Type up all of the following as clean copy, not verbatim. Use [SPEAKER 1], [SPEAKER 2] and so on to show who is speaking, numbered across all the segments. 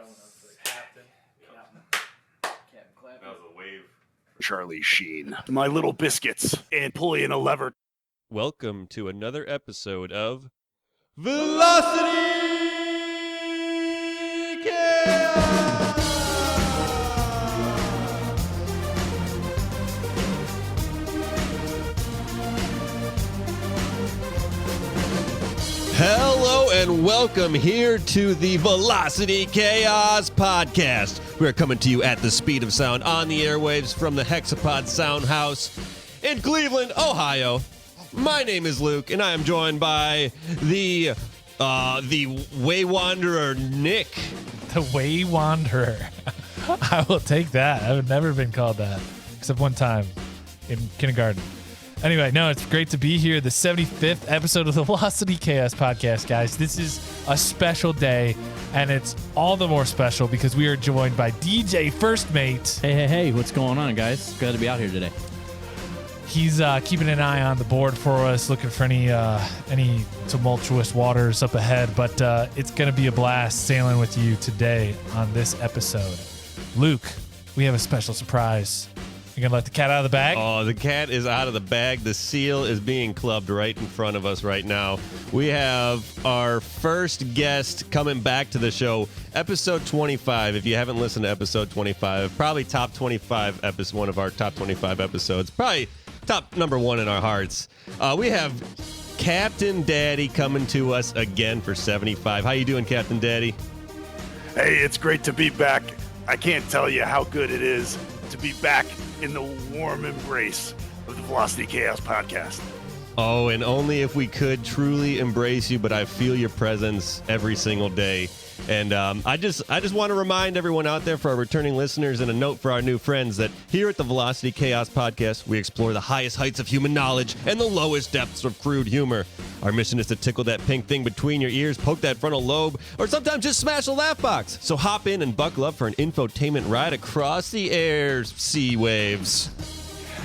[SPEAKER 1] That was a wave.
[SPEAKER 2] Charlie Sheen, my Little Biscuits, and Pulley and Lever.
[SPEAKER 3] Welcome to another episode of Velocity Chaos! Hello and welcome here to the Velocity Chaos Podcast. We're coming to you at the speed of sound on the airwaves from the Hexapod Sound House in Cleveland, Ohio. My name is Luke, and I am joined by the Way Wanderer, Nick.
[SPEAKER 4] The Way Wanderer. I will take that. I've never been called that, except one time in kindergarten. Anyway, no, it's great to be here. The 75th episode of the Velocity Chaos Podcast, guys. This is a special day, and it's all the more special because we are joined by DJ First Mate.
[SPEAKER 5] Hey, what's going on, guys? Glad to be out here today.
[SPEAKER 4] He's keeping an eye on the board for us, looking for any tumultuous waters up ahead, but it's going to be a blast sailing with you today on this episode. Luke, we have a special surprise. You gonna let the cat out of the bag?
[SPEAKER 3] Oh, the cat is out of the bag. The seal is being clubbed right in front of us right now. We have our first guest coming back to the show, episode 25. If you haven't listened to episode 25, probably top 25 episode, one of our top 25 episodes, probably top number one in our hearts. We have Captain Daddy coming to us again for 75. How you doing, Captain Daddy?
[SPEAKER 2] Hey, it's great to be back. I can't tell you how good it is to be back in the warm embrace of the Velocity Chaos Podcast.
[SPEAKER 3] Oh, and only if we could truly embrace you, but I feel your presence every single day. And I just want to remind everyone out there, for our returning listeners, and a note for our new friends, that here at the Velocity Chaos Podcast, we explore the highest heights of human knowledge and the lowest depths of crude humor. Our mission is to tickle that pink thing between your ears, poke that frontal lobe, or sometimes just smash the laugh box. So hop in and buckle up for an infotainment ride across the air sea waves.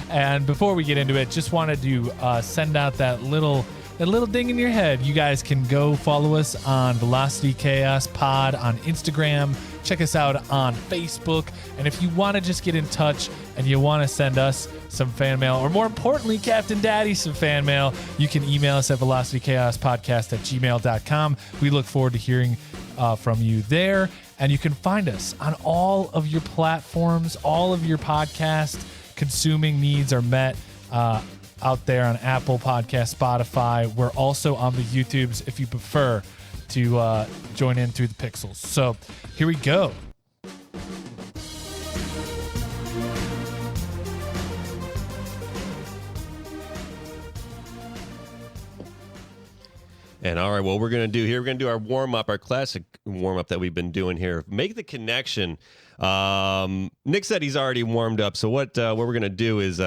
[SPEAKER 4] And before we get into it, just wanted to send out that little ding in your head. You guys can go follow us on Velocity Chaos Pod on Instagram. Check us out on Facebook. And if you want to just get in touch and you want to send us some fan mail, or more importantly, Captain Daddy some fan mail, you can email us at velocitychaospodcast@gmail.com. We look forward to hearing from you there. And you can find us on all of your platforms. All of your podcast consuming needs are met out there on Apple Podcast, Spotify. We're also on the YouTubes if you prefer to join in through the pixels. So here we go.
[SPEAKER 3] And all right, what we're going to do here, we're going to do our warm-up, our classic warm-up that we've been doing here. Make the connection. Nick said he's already warmed up, so what we're going to do is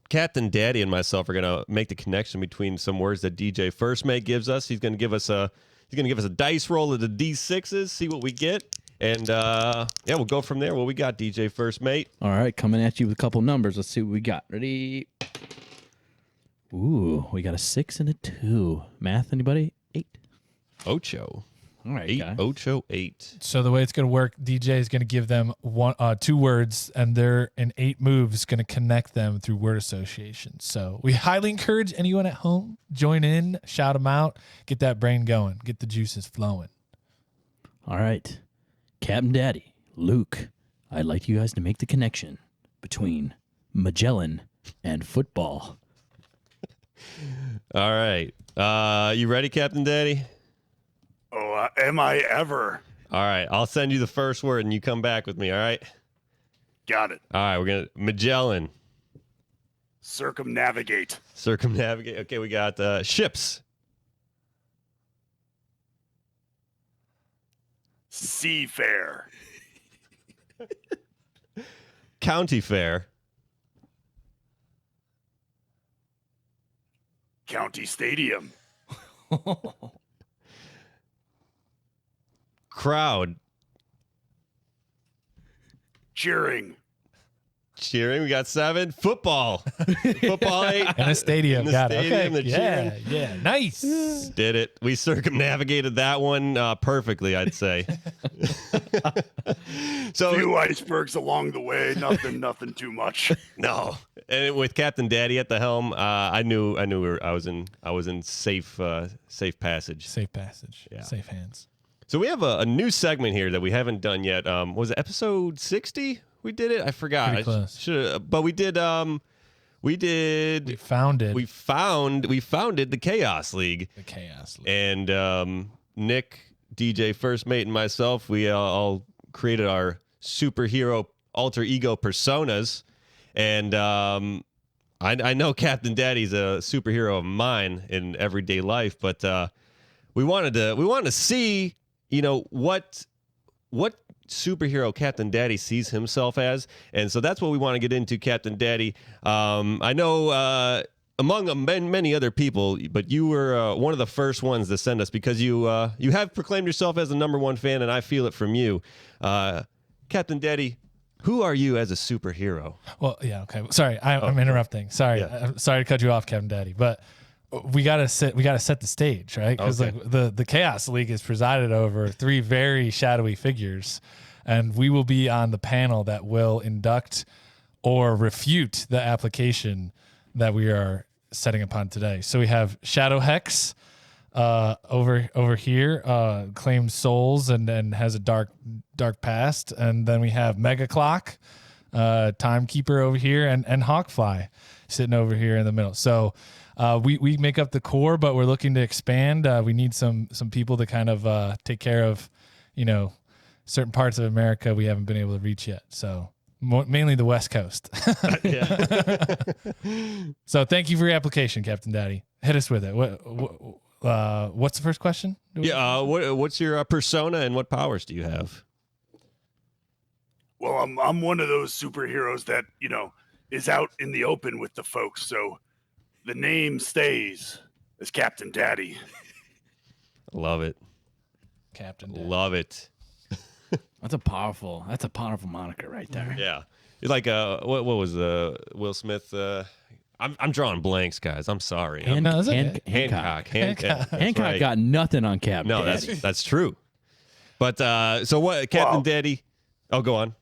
[SPEAKER 3] Captain Daddy and myself are going to make the connection between some words that DJ First Mate gives us. He's going to give us a dice roll of the D6s, see what we get. And we'll go from there. What we got, DJ First Mate?
[SPEAKER 5] All right, coming at you with a couple numbers. Let's see what we got. Ready? Ooh, we got a 6 and a 2. Math, anybody? 8.
[SPEAKER 3] Ocho.
[SPEAKER 5] All right,
[SPEAKER 3] 8,
[SPEAKER 5] guys.
[SPEAKER 3] Ocho, 8.
[SPEAKER 4] So the way it's going to work, DJ is going to give them two words, and they're in 8 moves going to connect them through word association. So we highly encourage anyone at home, join in, shout them out, get that brain going, get the juices flowing.
[SPEAKER 5] All right. Captain Daddy, Luke, I'd like you guys to make the connection between Magellan and football.
[SPEAKER 3] All right. You ready, Captain Daddy?
[SPEAKER 2] Oh, am I ever?
[SPEAKER 3] All right. I'll send you the first word, and you come back with me, all right?
[SPEAKER 2] Got it.
[SPEAKER 3] All right. We're going to Magellan.
[SPEAKER 2] Circumnavigate.
[SPEAKER 3] Circumnavigate. Okay, we got ships.
[SPEAKER 2] Seafair.
[SPEAKER 3] County fair.
[SPEAKER 2] County Stadium.
[SPEAKER 3] Crowd.
[SPEAKER 2] Cheering.
[SPEAKER 3] Cheering. We got 7. Football. Football 8.
[SPEAKER 4] In a stadium.
[SPEAKER 3] In the
[SPEAKER 4] Got
[SPEAKER 3] stadium,
[SPEAKER 4] it. Okay.
[SPEAKER 3] they're
[SPEAKER 4] Yeah. Nice.
[SPEAKER 3] Did it. We circumnavigated that one perfectly, I'd say. So
[SPEAKER 2] Few icebergs along the way. Nothing too much.
[SPEAKER 3] no. And with Captain Daddy at the helm, I knew I was in safe passage.
[SPEAKER 4] Safe passage.
[SPEAKER 3] Yeah.
[SPEAKER 4] Safe hands.
[SPEAKER 3] So we have a new segment here that we haven't done yet. Was it episode 60? We did it. I forgot.
[SPEAKER 4] Pretty close.
[SPEAKER 3] But we did. We founded the Chaos League.
[SPEAKER 4] The Chaos League.
[SPEAKER 3] And Nick, DJ First Mate, and myself, we all created our superhero alter ego personas. And I know Captain Daddy's a superhero of mine in everyday life, but we wanted to see, what superhero Captain Daddy sees himself as. And so that's what we want to get into, Captain Daddy. I know among many other people, but you were one of the first ones to send us because you have proclaimed yourself as the #1 fan, and I feel it from you. Captain Daddy, who are you as a superhero?
[SPEAKER 4] Well, yeah, okay. Sorry, I'm interrupting. Sorry,
[SPEAKER 3] Yeah.
[SPEAKER 4] I'm sorry to cut you off, Captain Daddy, but we gotta set the stage, right? Because
[SPEAKER 3] Okay.
[SPEAKER 4] like the Chaos League is presided over 3 very shadowy figures, and we will be on the panel that will induct or refute the application that we are setting upon today. So we have Shadow Hex over here, claims souls and has a dark past, and then we have Mega Clock, Timekeeper over here, and Hawkfly sitting over here in the middle. So we make up the core, but we're looking to expand. We need some people to kind of take care of, certain parts of America we haven't been able to reach yet. So mainly the West Coast. So thank you for your application, Captain Daddy. Hit us with it. What's the first question?
[SPEAKER 3] Yeah, what's your persona and what powers do you have?
[SPEAKER 2] Well, I'm one of those superheroes that is out in the open with the folks, so the name stays as Captain Daddy.
[SPEAKER 3] Love it.
[SPEAKER 4] Captain Daddy.
[SPEAKER 3] Love it.
[SPEAKER 5] That's a powerful moniker right there.
[SPEAKER 3] Yeah. It's like what was Will Smith? I'm drawing blanks, guys. I'm sorry.
[SPEAKER 4] No, it's okay.
[SPEAKER 3] Hancock.
[SPEAKER 4] Hancock.
[SPEAKER 5] Hancock
[SPEAKER 3] right.
[SPEAKER 5] got nothing on Captain
[SPEAKER 3] No,
[SPEAKER 5] Daddy.
[SPEAKER 3] that's true. But so what, Captain Daddy? Oh, go on.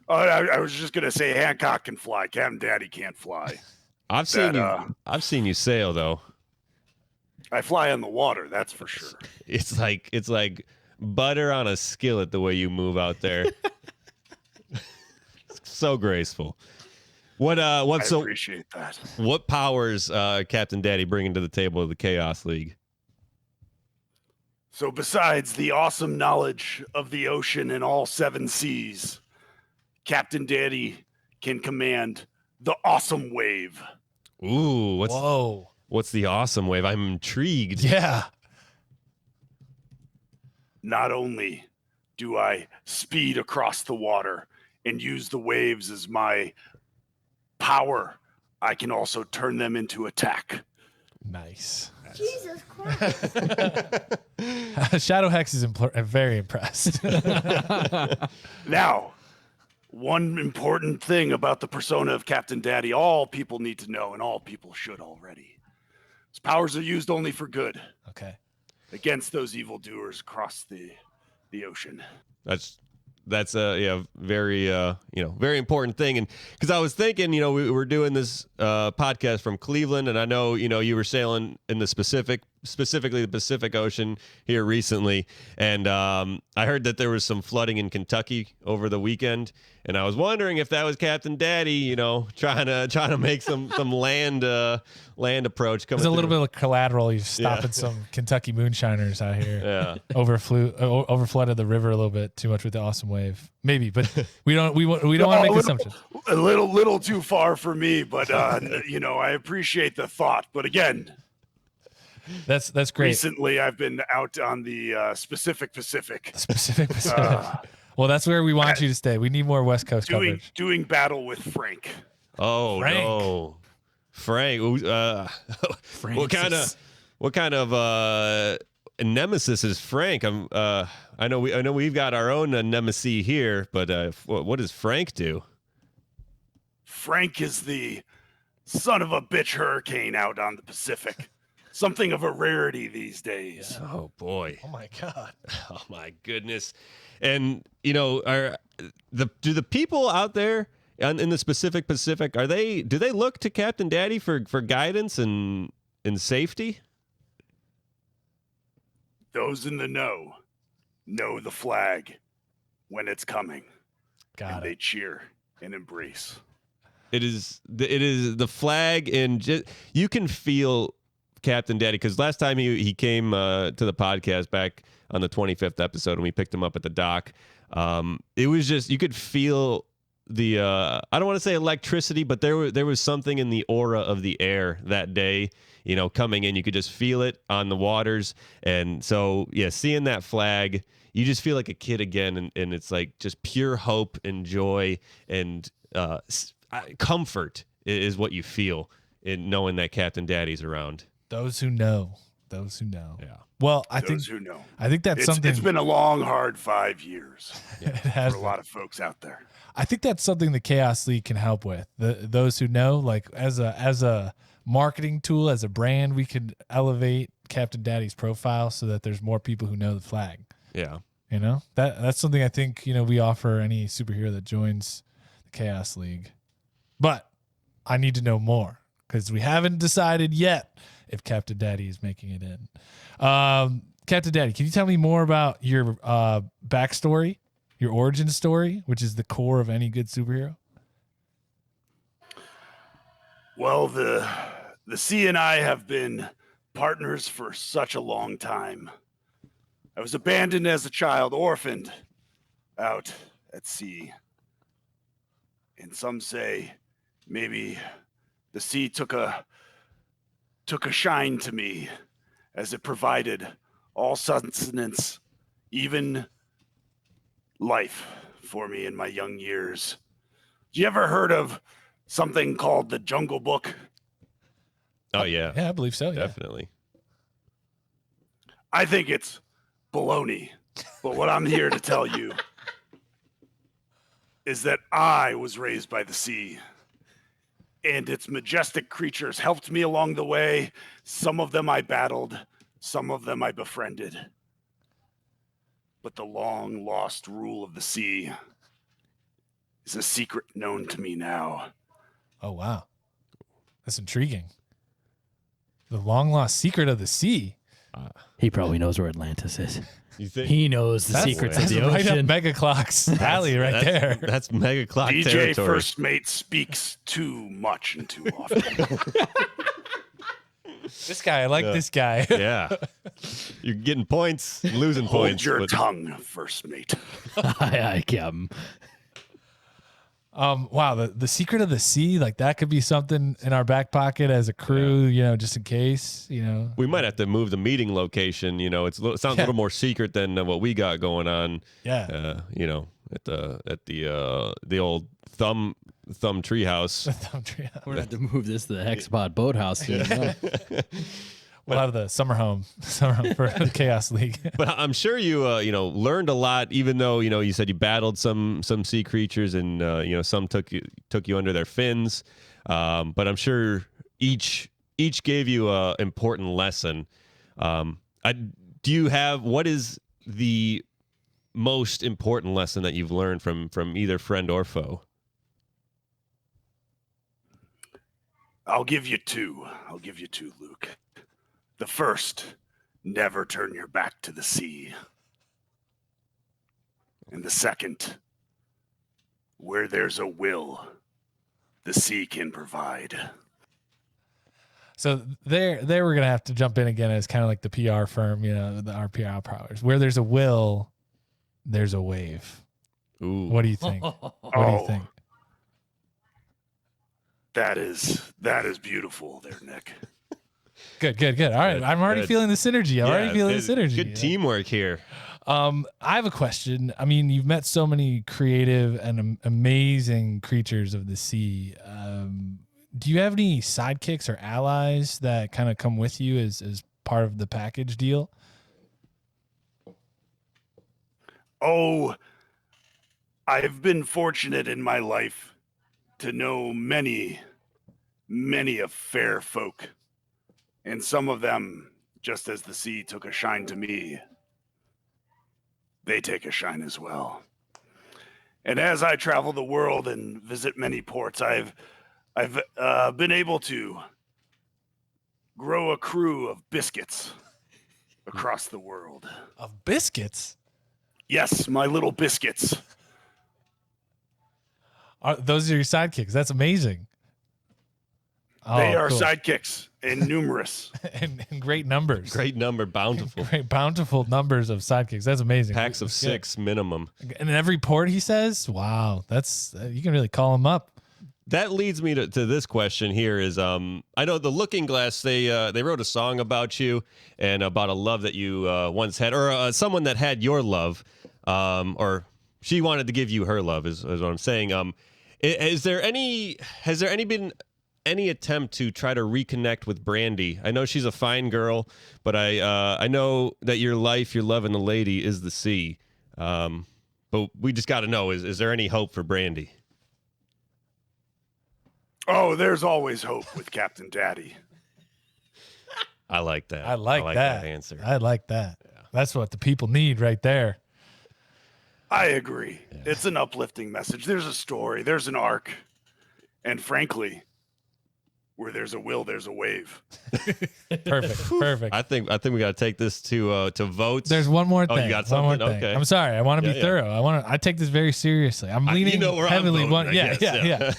[SPEAKER 2] I was just gonna say Hancock can fly. Captain Daddy can't fly.
[SPEAKER 3] I've seen you sail though.
[SPEAKER 2] I fly on the water, that's for sure.
[SPEAKER 3] It's like butter on a skillet the way you move out there. So graceful. I
[SPEAKER 2] appreciate that.
[SPEAKER 3] What powers Captain Daddy bringing to the table of the Chaos League?
[SPEAKER 2] So besides the awesome knowledge of the ocean and all 7 seas, Captain Daddy can command the awesome wave.
[SPEAKER 3] Ooh,
[SPEAKER 4] Whoa.
[SPEAKER 3] what's the awesome wave? I'm intrigued.
[SPEAKER 4] Yeah.
[SPEAKER 2] Not only do I speed across the water and use the waves as my power, I can also turn them into attack.
[SPEAKER 4] Nice.
[SPEAKER 1] Jesus Christ.
[SPEAKER 4] Shadow Hex is very impressed.
[SPEAKER 2] Now, one important thing about the persona of Captain Daddy, all people need to know, and all people should already. His powers are used only for good
[SPEAKER 4] Okay.
[SPEAKER 2] against those evildoers across the ocean.
[SPEAKER 3] That's a very very important thing. And because I was thinking, we were doing this podcast from Cleveland, and I know you were sailing in the specifically the Pacific Ocean here recently, and I heard that there was some flooding in Kentucky over the weekend, and I was wondering if that was Captain Daddy, trying to make some land approach.
[SPEAKER 4] There's a little bit of collateral. He's stopping some Kentucky moonshiners out here.
[SPEAKER 3] Yeah.
[SPEAKER 4] Overflooded the river a little bit too much with the awesome wave. Maybe, but we don't want to make assumptions.
[SPEAKER 2] A little too far for me, but I appreciate the thought. But again,
[SPEAKER 4] That's great.
[SPEAKER 2] recently I've been out on the Pacific.
[SPEAKER 4] Specific. Well, that's where we want you to stay. We need more West Coast coverage.
[SPEAKER 2] doing battle with Frank.
[SPEAKER 3] Oh
[SPEAKER 4] Frank.
[SPEAKER 3] no, Frank. What kind of nemesis is Frank? I know we've got our own nemesis here, but what does Frank do?
[SPEAKER 2] Frank is the son of a bitch hurricane out on the Pacific. Something of a rarity these days.
[SPEAKER 3] Oh boy.
[SPEAKER 4] Oh my God.
[SPEAKER 3] Oh my goodness. And do the people out there in the Pacific, do they look to Captain Daddy for guidance and safety?
[SPEAKER 2] Those in the know the flag when it's coming.
[SPEAKER 4] Got
[SPEAKER 2] They
[SPEAKER 4] it.
[SPEAKER 2] cheer and embrace.
[SPEAKER 3] It is the flag, and you can feel Captain Daddy, because last time he came to the podcast back on the 25th episode, and we picked him up at the dock. It was just, you could feel the I don't want to say electricity, but there was something in the aura of the air that day. Coming in, you could just feel it on the waters, and so seeing that flag, you just feel like a kid again, and it's like just pure hope and joy and comfort is what you feel in knowing that Captain Daddy's around.
[SPEAKER 4] Those who know.
[SPEAKER 3] Yeah.
[SPEAKER 4] Well,
[SPEAKER 2] Those who know.
[SPEAKER 4] I think that's something.
[SPEAKER 2] It's been a long, hard 5 years
[SPEAKER 4] It has
[SPEAKER 2] for a lot of folks out there.
[SPEAKER 4] I think that's something the Chaos League can help with. Those who know, like as a marketing tool, as a brand, we could elevate Captain Daddy's profile so that there's more people who know the flag.
[SPEAKER 3] Yeah.
[SPEAKER 4] That's something I think we offer any superhero that joins the Chaos League. But I need to know more because we haven't decided yet if Captain Daddy is making it in. Captain Daddy, can you tell me more about your backstory, your origin story, which is the core of any good superhero?
[SPEAKER 2] Well, the sea and I have been partners for such a long time. I was abandoned as a child, orphaned out at sea. And some say maybe the sea took a shine to me as it provided all sustenance, even life for me in my young years. You ever heard of something called the Jungle Book?
[SPEAKER 3] Oh yeah.
[SPEAKER 4] Yeah, I believe so. Yeah.
[SPEAKER 3] Definitely.
[SPEAKER 2] I think it's baloney. But what I'm here to tell you is that I was raised by the sea, and its majestic creatures helped me along the way. Some of them I battled, some of them I befriended. But the long lost rule of the sea is a secret known to me now.
[SPEAKER 4] Oh, wow. That's intriguing. The long lost secret of the sea.
[SPEAKER 5] He probably knows where Atlantis is.
[SPEAKER 3] You think
[SPEAKER 5] He knows the secrets of
[SPEAKER 4] That's
[SPEAKER 5] the
[SPEAKER 4] right up
[SPEAKER 5] ocean.
[SPEAKER 4] Mega Clock's alley right there.
[SPEAKER 3] That's Mega Clock
[SPEAKER 2] DJ
[SPEAKER 3] territory.
[SPEAKER 2] First Mate speaks too much and too often.
[SPEAKER 4] This guy, I like this guy.
[SPEAKER 3] Yeah. You're getting points, losing
[SPEAKER 2] Hold
[SPEAKER 3] points.
[SPEAKER 2] your
[SPEAKER 3] but-
[SPEAKER 2] tongue, First Mate.
[SPEAKER 5] I Captain.
[SPEAKER 4] Wow, the secret of the sea, like that could be something in our back pocket as a crew, just in case,
[SPEAKER 3] We might have to move the meeting location. It sounds a little more secret than what we got going on.
[SPEAKER 4] Yeah.
[SPEAKER 3] At the old thumb treehouse.
[SPEAKER 5] We're gonna have to move this to the Hexapod Boathouse soon.
[SPEAKER 4] We'll have the summer home for the Chaos League.
[SPEAKER 3] But I'm sure you learned a lot, even though you said you battled some sea creatures and some took you under their fins. But I'm sure each gave you a important lesson. What is the most important lesson that you've learned from either friend or foe?
[SPEAKER 2] I'll give you two, Luke. The first, never turn your back to the sea. And the second, where there's a will, the sea can provide.
[SPEAKER 4] So there we're gonna have to jump in again as kind of like the PR firm, our PR powers. Where there's a will, there's a wave.
[SPEAKER 3] Ooh.
[SPEAKER 4] What do you think? What do you think?
[SPEAKER 2] That is beautiful there, Nick.
[SPEAKER 4] Good. All right. I'm already feeling the synergy.
[SPEAKER 3] Good teamwork here.
[SPEAKER 4] I have a question. I mean, you've met so many creative and amazing creatures of the sea. Do you have any sidekicks or allies that kind of come with you as part of the package deal?
[SPEAKER 2] Oh, I've been fortunate in my life to know many, many of fair folk, and some of them, just as the sea took a shine to me, they take a shine as well. And as I travel the world and visit many ports, I've been able to grow a crew of biscuits across the world.
[SPEAKER 4] Of biscuits?
[SPEAKER 2] Yes, my little biscuits.
[SPEAKER 4] Those are your sidekicks. That's amazing.
[SPEAKER 2] They
[SPEAKER 4] Oh,
[SPEAKER 2] are
[SPEAKER 4] cool.
[SPEAKER 2] sidekicks and numerous.
[SPEAKER 4] and great numbers.
[SPEAKER 3] Great number, bountiful.
[SPEAKER 4] Great bountiful numbers of sidekicks. That's amazing.
[SPEAKER 3] Packs of
[SPEAKER 4] That's
[SPEAKER 3] 6 minimum.
[SPEAKER 4] good. And in every port, he says, wow, that's you can really call him up.
[SPEAKER 3] That leads me to this question here is I know the Looking Glass, they wrote a song about you and about a love that you once had, or someone that had your love, or she wanted to give you her love is what I'm saying. Has there been any attempt to try to reconnect with Brandy? I know she's a fine girl, but I know that your life, your love, and the lady is the sea. But we just got to know, is there any hope for Brandy?
[SPEAKER 2] Oh, there's always hope with Captain Daddy.
[SPEAKER 3] I like that.
[SPEAKER 4] I like that
[SPEAKER 3] answer.
[SPEAKER 4] I like that. Yeah. That's what the people need right there.
[SPEAKER 2] I agree. Yeah. It's an uplifting message. There's a story. There's an arc. And frankly, where there's a will, there's a wave.
[SPEAKER 4] Perfect.
[SPEAKER 3] I think we got to take this to votes.
[SPEAKER 4] There's one more thing.
[SPEAKER 3] Oh, you got something?
[SPEAKER 4] One more thing.
[SPEAKER 3] Okay.
[SPEAKER 4] I'm sorry. I want to be thorough. I take this very seriously. I'm leaning heavily. Yeah.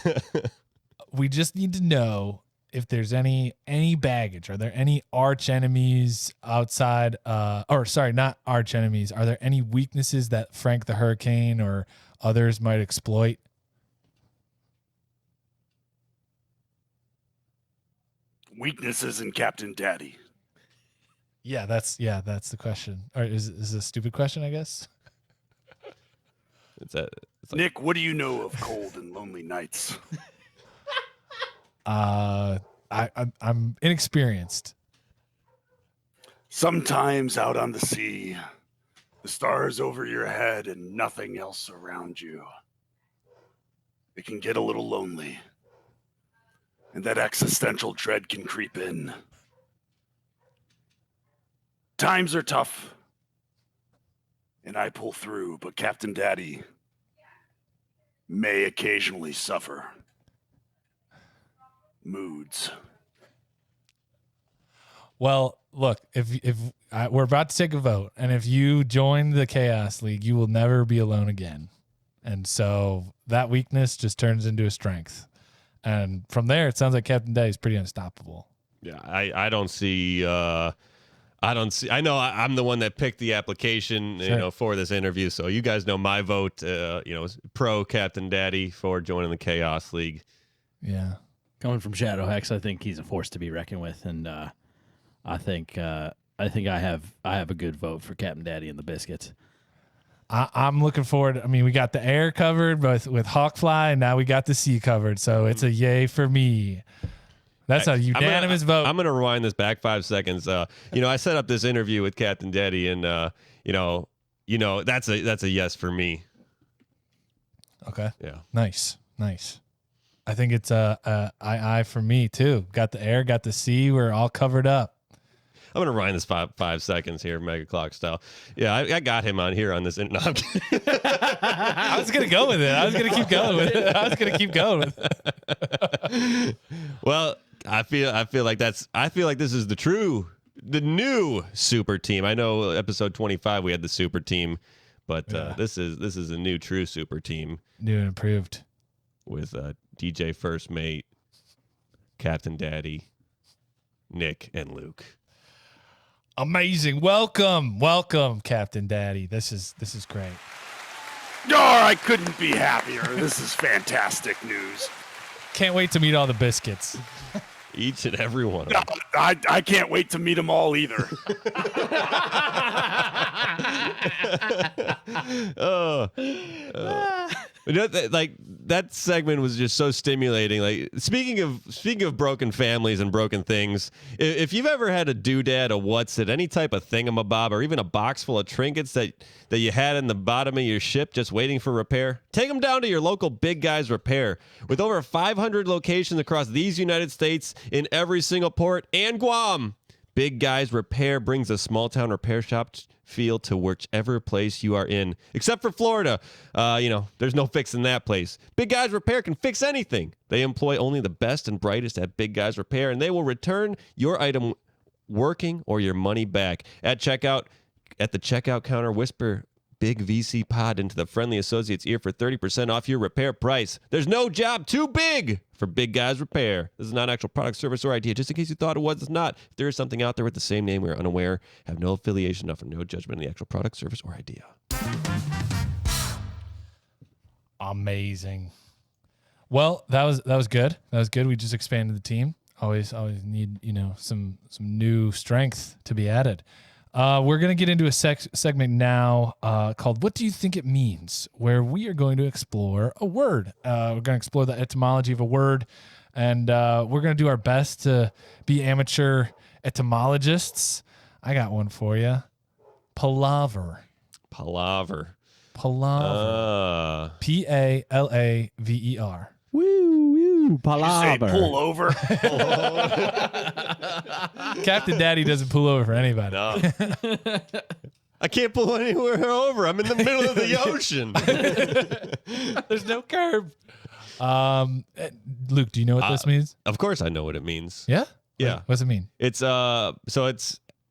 [SPEAKER 4] We just need to know if there's any baggage. Are there any arch enemies outside? Not arch enemies. Are there any weaknesses that Frank the Hurricane or others might exploit?
[SPEAKER 2] Weaknesses in Captain Daddy.
[SPEAKER 4] Yeah, that's the question. Or is it a stupid question, I guess?
[SPEAKER 3] It's like,
[SPEAKER 2] Nick, what do you know of cold and lonely nights?
[SPEAKER 4] I'm inexperienced.
[SPEAKER 2] Sometimes out on the sea, the stars over your head and nothing else around you. It can get a little lonely. And that existential dread can creep in. Times are tough. And I pull through, but Captain Daddy may occasionally suffer moods.
[SPEAKER 4] Well, look, if we're about to take a vote, and if you join the Chaos League, you will never be alone again. And so that weakness just turns into a strength. And from there, it sounds like Captain Daddy's pretty unstoppable.
[SPEAKER 3] Yeah, I don't see. I know I'm the one that picked the application,
[SPEAKER 4] sure,
[SPEAKER 3] for this interview. So you guys know my vote. Is pro Captain Daddy for joining the Chaos League.
[SPEAKER 4] Yeah.
[SPEAKER 5] Coming from Shadow Hex, I think he's a force to be reckoned with, and I think I have a good vote for Captain Daddy and the Biscuits.
[SPEAKER 4] I'm looking forward. I mean, we got the air covered with Hawkfly, and now we got the sea covered. So it's a yay for me. That's a unanimous vote.
[SPEAKER 3] I'm going to rewind this back 5 seconds. I set up this interview with Captain Daddy, and that's a yes for me.
[SPEAKER 4] Okay.
[SPEAKER 3] Yeah.
[SPEAKER 4] Nice. I think it's I for me too. Got the air, got the sea. We're all covered up.
[SPEAKER 3] I'm going to rewind this 5 seconds here, Mega Clock style. Yeah, I got him on here on this. No, I'm kidding.
[SPEAKER 4] I was going to go with it. I was going to keep going with it.
[SPEAKER 3] Well, I feel like this is the new super team. I know episode 25 we had the super team, but this is a new true super team.
[SPEAKER 4] New and improved.
[SPEAKER 3] With DJ First Mate, Captain Daddy, Nick, and Luke.
[SPEAKER 4] Amazing. Welcome, Captain Daddy. This is great.
[SPEAKER 2] Oh, I couldn't be happier. This is fantastic news.
[SPEAKER 4] Can't wait to meet all the biscuits.
[SPEAKER 3] Each and every one of them.
[SPEAKER 2] I can't wait to meet them all either.
[SPEAKER 3] that segment was just so stimulating. Like speaking of broken families and broken things, if you've ever had a doodad, a what's it, any type of thingamabob, or even a box full of trinkets that you had in the bottom of your ship just waiting for repair, take them down to your local Big Guys Repair. With over 500 locations across these United States in every single port and Guam, Big Guys Repair brings a small town repair shop feel to whichever place you are in, except for Florida. There's no fixing that place. Big Guys Repair can fix anything. They employ only the best and brightest at Big Guys Repair, and they will return your item working or your money back. At checkout, at the checkout counter, whisper Big VC Pod into the friendly associate's ear for 30% off your repair price. There's no job too big for Big Guys Repair. This is not an actual product, service, or idea. Just in case you thought it was, it's not. If there is something out there with the same name, we're unaware, have no affiliation, offer no judgment in the actual product, service, or idea.
[SPEAKER 4] Amazing. Well, that was good. That was good. We just expanded the team. Always need some new strength to be added. We're going to get into a segment now called What Do You Think It Means?, where we are going to explore a word. We're going to explore the etymology of a word, and we're going to do our best to be amateur etymologists. I got one for you. Palaver.
[SPEAKER 3] Palaver.
[SPEAKER 4] Palaver. Palaver.
[SPEAKER 5] Woo,
[SPEAKER 2] Did you say
[SPEAKER 5] palaver.
[SPEAKER 2] pull over?
[SPEAKER 4] Captain Daddy doesn't pull over for anybody.
[SPEAKER 3] No. I can't pull anywhere over. I'm in the middle of the ocean.
[SPEAKER 4] There's no curb. Luke, do you know what this means?
[SPEAKER 3] Of course I know what it means.
[SPEAKER 4] Yeah?
[SPEAKER 3] Yeah.
[SPEAKER 4] What's it mean?
[SPEAKER 3] It's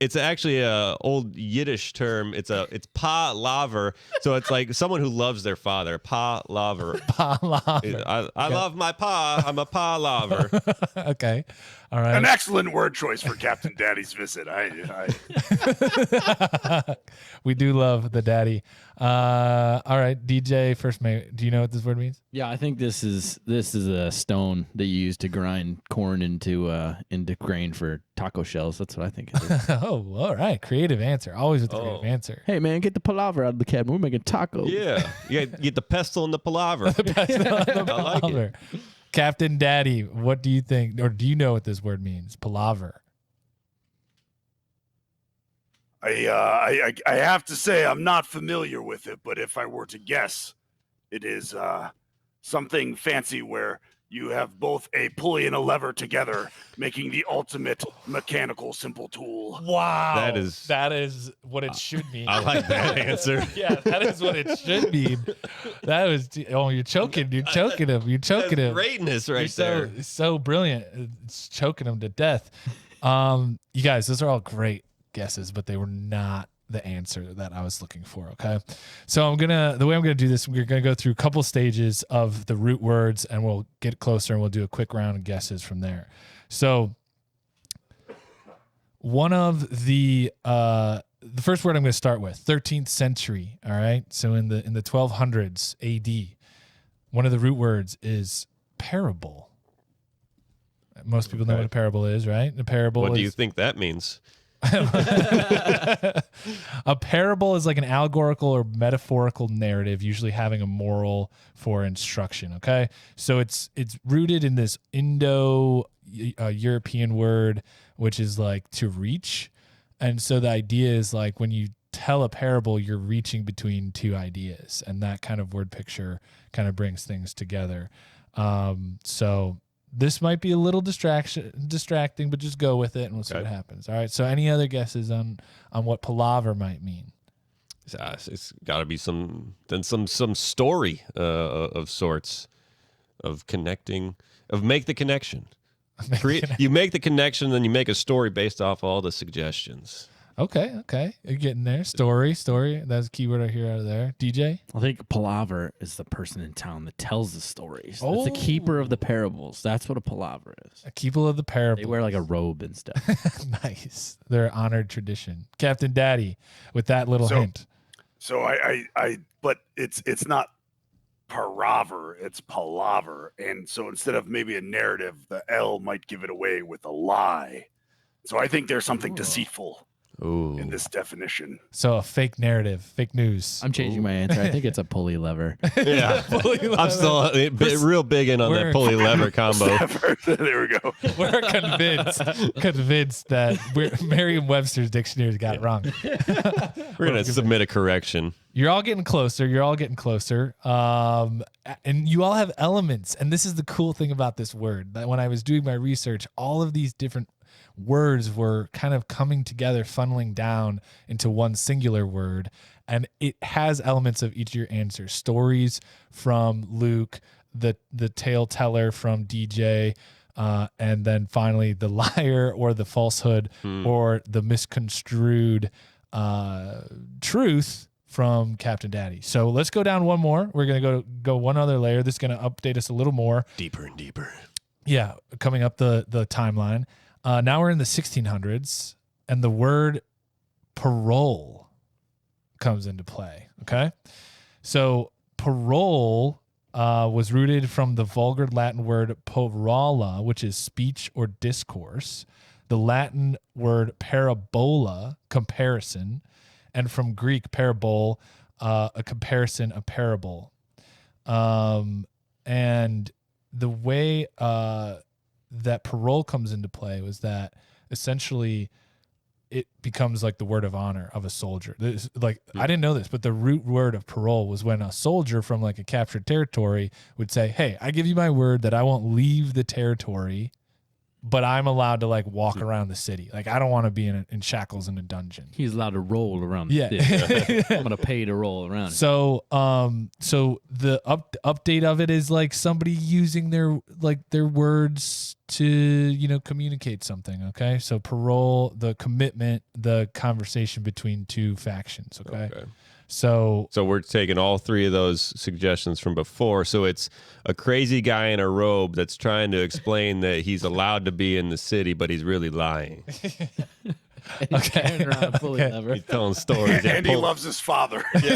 [SPEAKER 3] it's actually a old Yiddish term. It's palaver. So it's like someone who loves their father. Palaver.
[SPEAKER 4] Palaver.
[SPEAKER 3] I love my pa. I'm a palaver.
[SPEAKER 4] Okay. All right.
[SPEAKER 2] An excellent word choice for Captain Daddy's visit.
[SPEAKER 4] We do love the daddy. All right, DJ, first mate, do you know what this word means?
[SPEAKER 5] Yeah, I think this is a stone that you use to grind corn into grain for taco shells. That's what I think it is.
[SPEAKER 4] Oh, all right. Creative answer. Always with the creative answer.
[SPEAKER 5] Hey man, get the palaver out of the cabin. We're making tacos.
[SPEAKER 3] Yeah. You get the pestle and the palaver. I like it.
[SPEAKER 4] Captain Daddy, what do you think, or do you know what this word means? Palaver.
[SPEAKER 2] I have to say I'm not familiar with it, but if I were to guess, it is something fancy where you have both a pulley and a lever together, making the ultimate mechanical simple tool.
[SPEAKER 4] Wow.
[SPEAKER 3] That is
[SPEAKER 4] what it should mean.
[SPEAKER 3] I like that answer.
[SPEAKER 4] Yeah, that is what it should mean. That was, you're choking. You're choking him. You're choking him.
[SPEAKER 3] Greatness right there.
[SPEAKER 4] So brilliant. It's choking him to death. You guys, those are all great guesses, but they were not the answer that I was looking for. Okay. So the way I'm going to do this, we're going to go through a couple stages of the root words and we'll get closer and we'll do a quick round of guesses from there. So one of the first word I'm going to start with, 13th century. All right. So in the 1200s AD, one of the root words is parable. Most people know what a parable is, right? A parable
[SPEAKER 3] What do you think that means?
[SPEAKER 4] A parable is like an allegorical or metaphorical narrative, usually having a moral for instruction. Okay, so it's rooted in this Indo-European word, which is like to reach, and so the idea is like when you tell a parable, you're reaching between two ideas, and that kind of word picture kind of brings things together. So this might be a little distracting, but just go with it and we'll see what happens. All right. So any other guesses on what palaver might mean?
[SPEAKER 3] It's got to be some story of sorts of connecting, of make the connection. You make the connection, then you make a story based off all the suggestions.
[SPEAKER 4] Okay. You're getting there. Story. That's a keyword I hear out of there. DJ?
[SPEAKER 5] I think palaver is the person in town that tells the stories.
[SPEAKER 4] Oh.
[SPEAKER 5] It's the keeper of the parables. That's what a palaver is.
[SPEAKER 4] A keeper of the parable.
[SPEAKER 5] They wear like a robe and stuff.
[SPEAKER 4] Nice. They're an honored tradition. Captain Daddy, with that little hint.
[SPEAKER 2] So but it's not paraver, it's palaver. And so instead of maybe a narrative, the L might give it away with a lie. So I think there's something deceitful
[SPEAKER 3] Ooh.
[SPEAKER 2] in this definition.
[SPEAKER 4] So a fake narrative, fake news.
[SPEAKER 5] I'm changing my answer. I think it's a pulley lever.
[SPEAKER 3] Yeah. I'm still real big in on that pulley lever combo.
[SPEAKER 2] There we go.
[SPEAKER 4] We're convinced that Merriam-Webster's dictionary's got it wrong.
[SPEAKER 3] We're going to submit a correction.
[SPEAKER 4] You're all getting closer. And you all have elements. And this is the cool thing about this word, that when I was doing my research, all of these different words were kind of coming together, funneling down into one singular word. And it has elements of each of your answers. Stories from Luke, the tale teller from DJ, and then finally the liar or the falsehood or the misconstrued truth from Captain Daddy. So let's go down one more. We're going to go one other layer. This is going to update us a little more.
[SPEAKER 3] Deeper and deeper.
[SPEAKER 4] Yeah, coming up the timeline. Now we're in the 1600s, and the word parole comes into play, okay? So parole was rooted from the vulgar Latin word parola, which is speech or discourse, the Latin word parabola, comparison, and from Greek parabole, a comparison, a parable. And the way that parole comes into play was that essentially it becomes like the word of honor of a soldier. I didn't know this, but the root word of parole was when a soldier from like a captured territory would say, hey, I give you my word that I won't leave the territory, but I'm allowed to like walk around the city. Like I don't want to be in shackles in a dungeon.
[SPEAKER 5] He's allowed to roll around.
[SPEAKER 4] Yeah.
[SPEAKER 5] I'm going to pay to roll around.
[SPEAKER 4] So, so the update of it is like somebody using their words to, communicate something. Okay. So parole, the commitment, the conversation between two factions. Okay. So
[SPEAKER 3] we're taking all three of those suggestions from before. So it's a crazy guy in a robe that's trying to explain that he's allowed to be in the city, but he's really lying.
[SPEAKER 5] Okay. Around a pulley lever.
[SPEAKER 3] He's telling stories.
[SPEAKER 2] And he loves his father.
[SPEAKER 4] He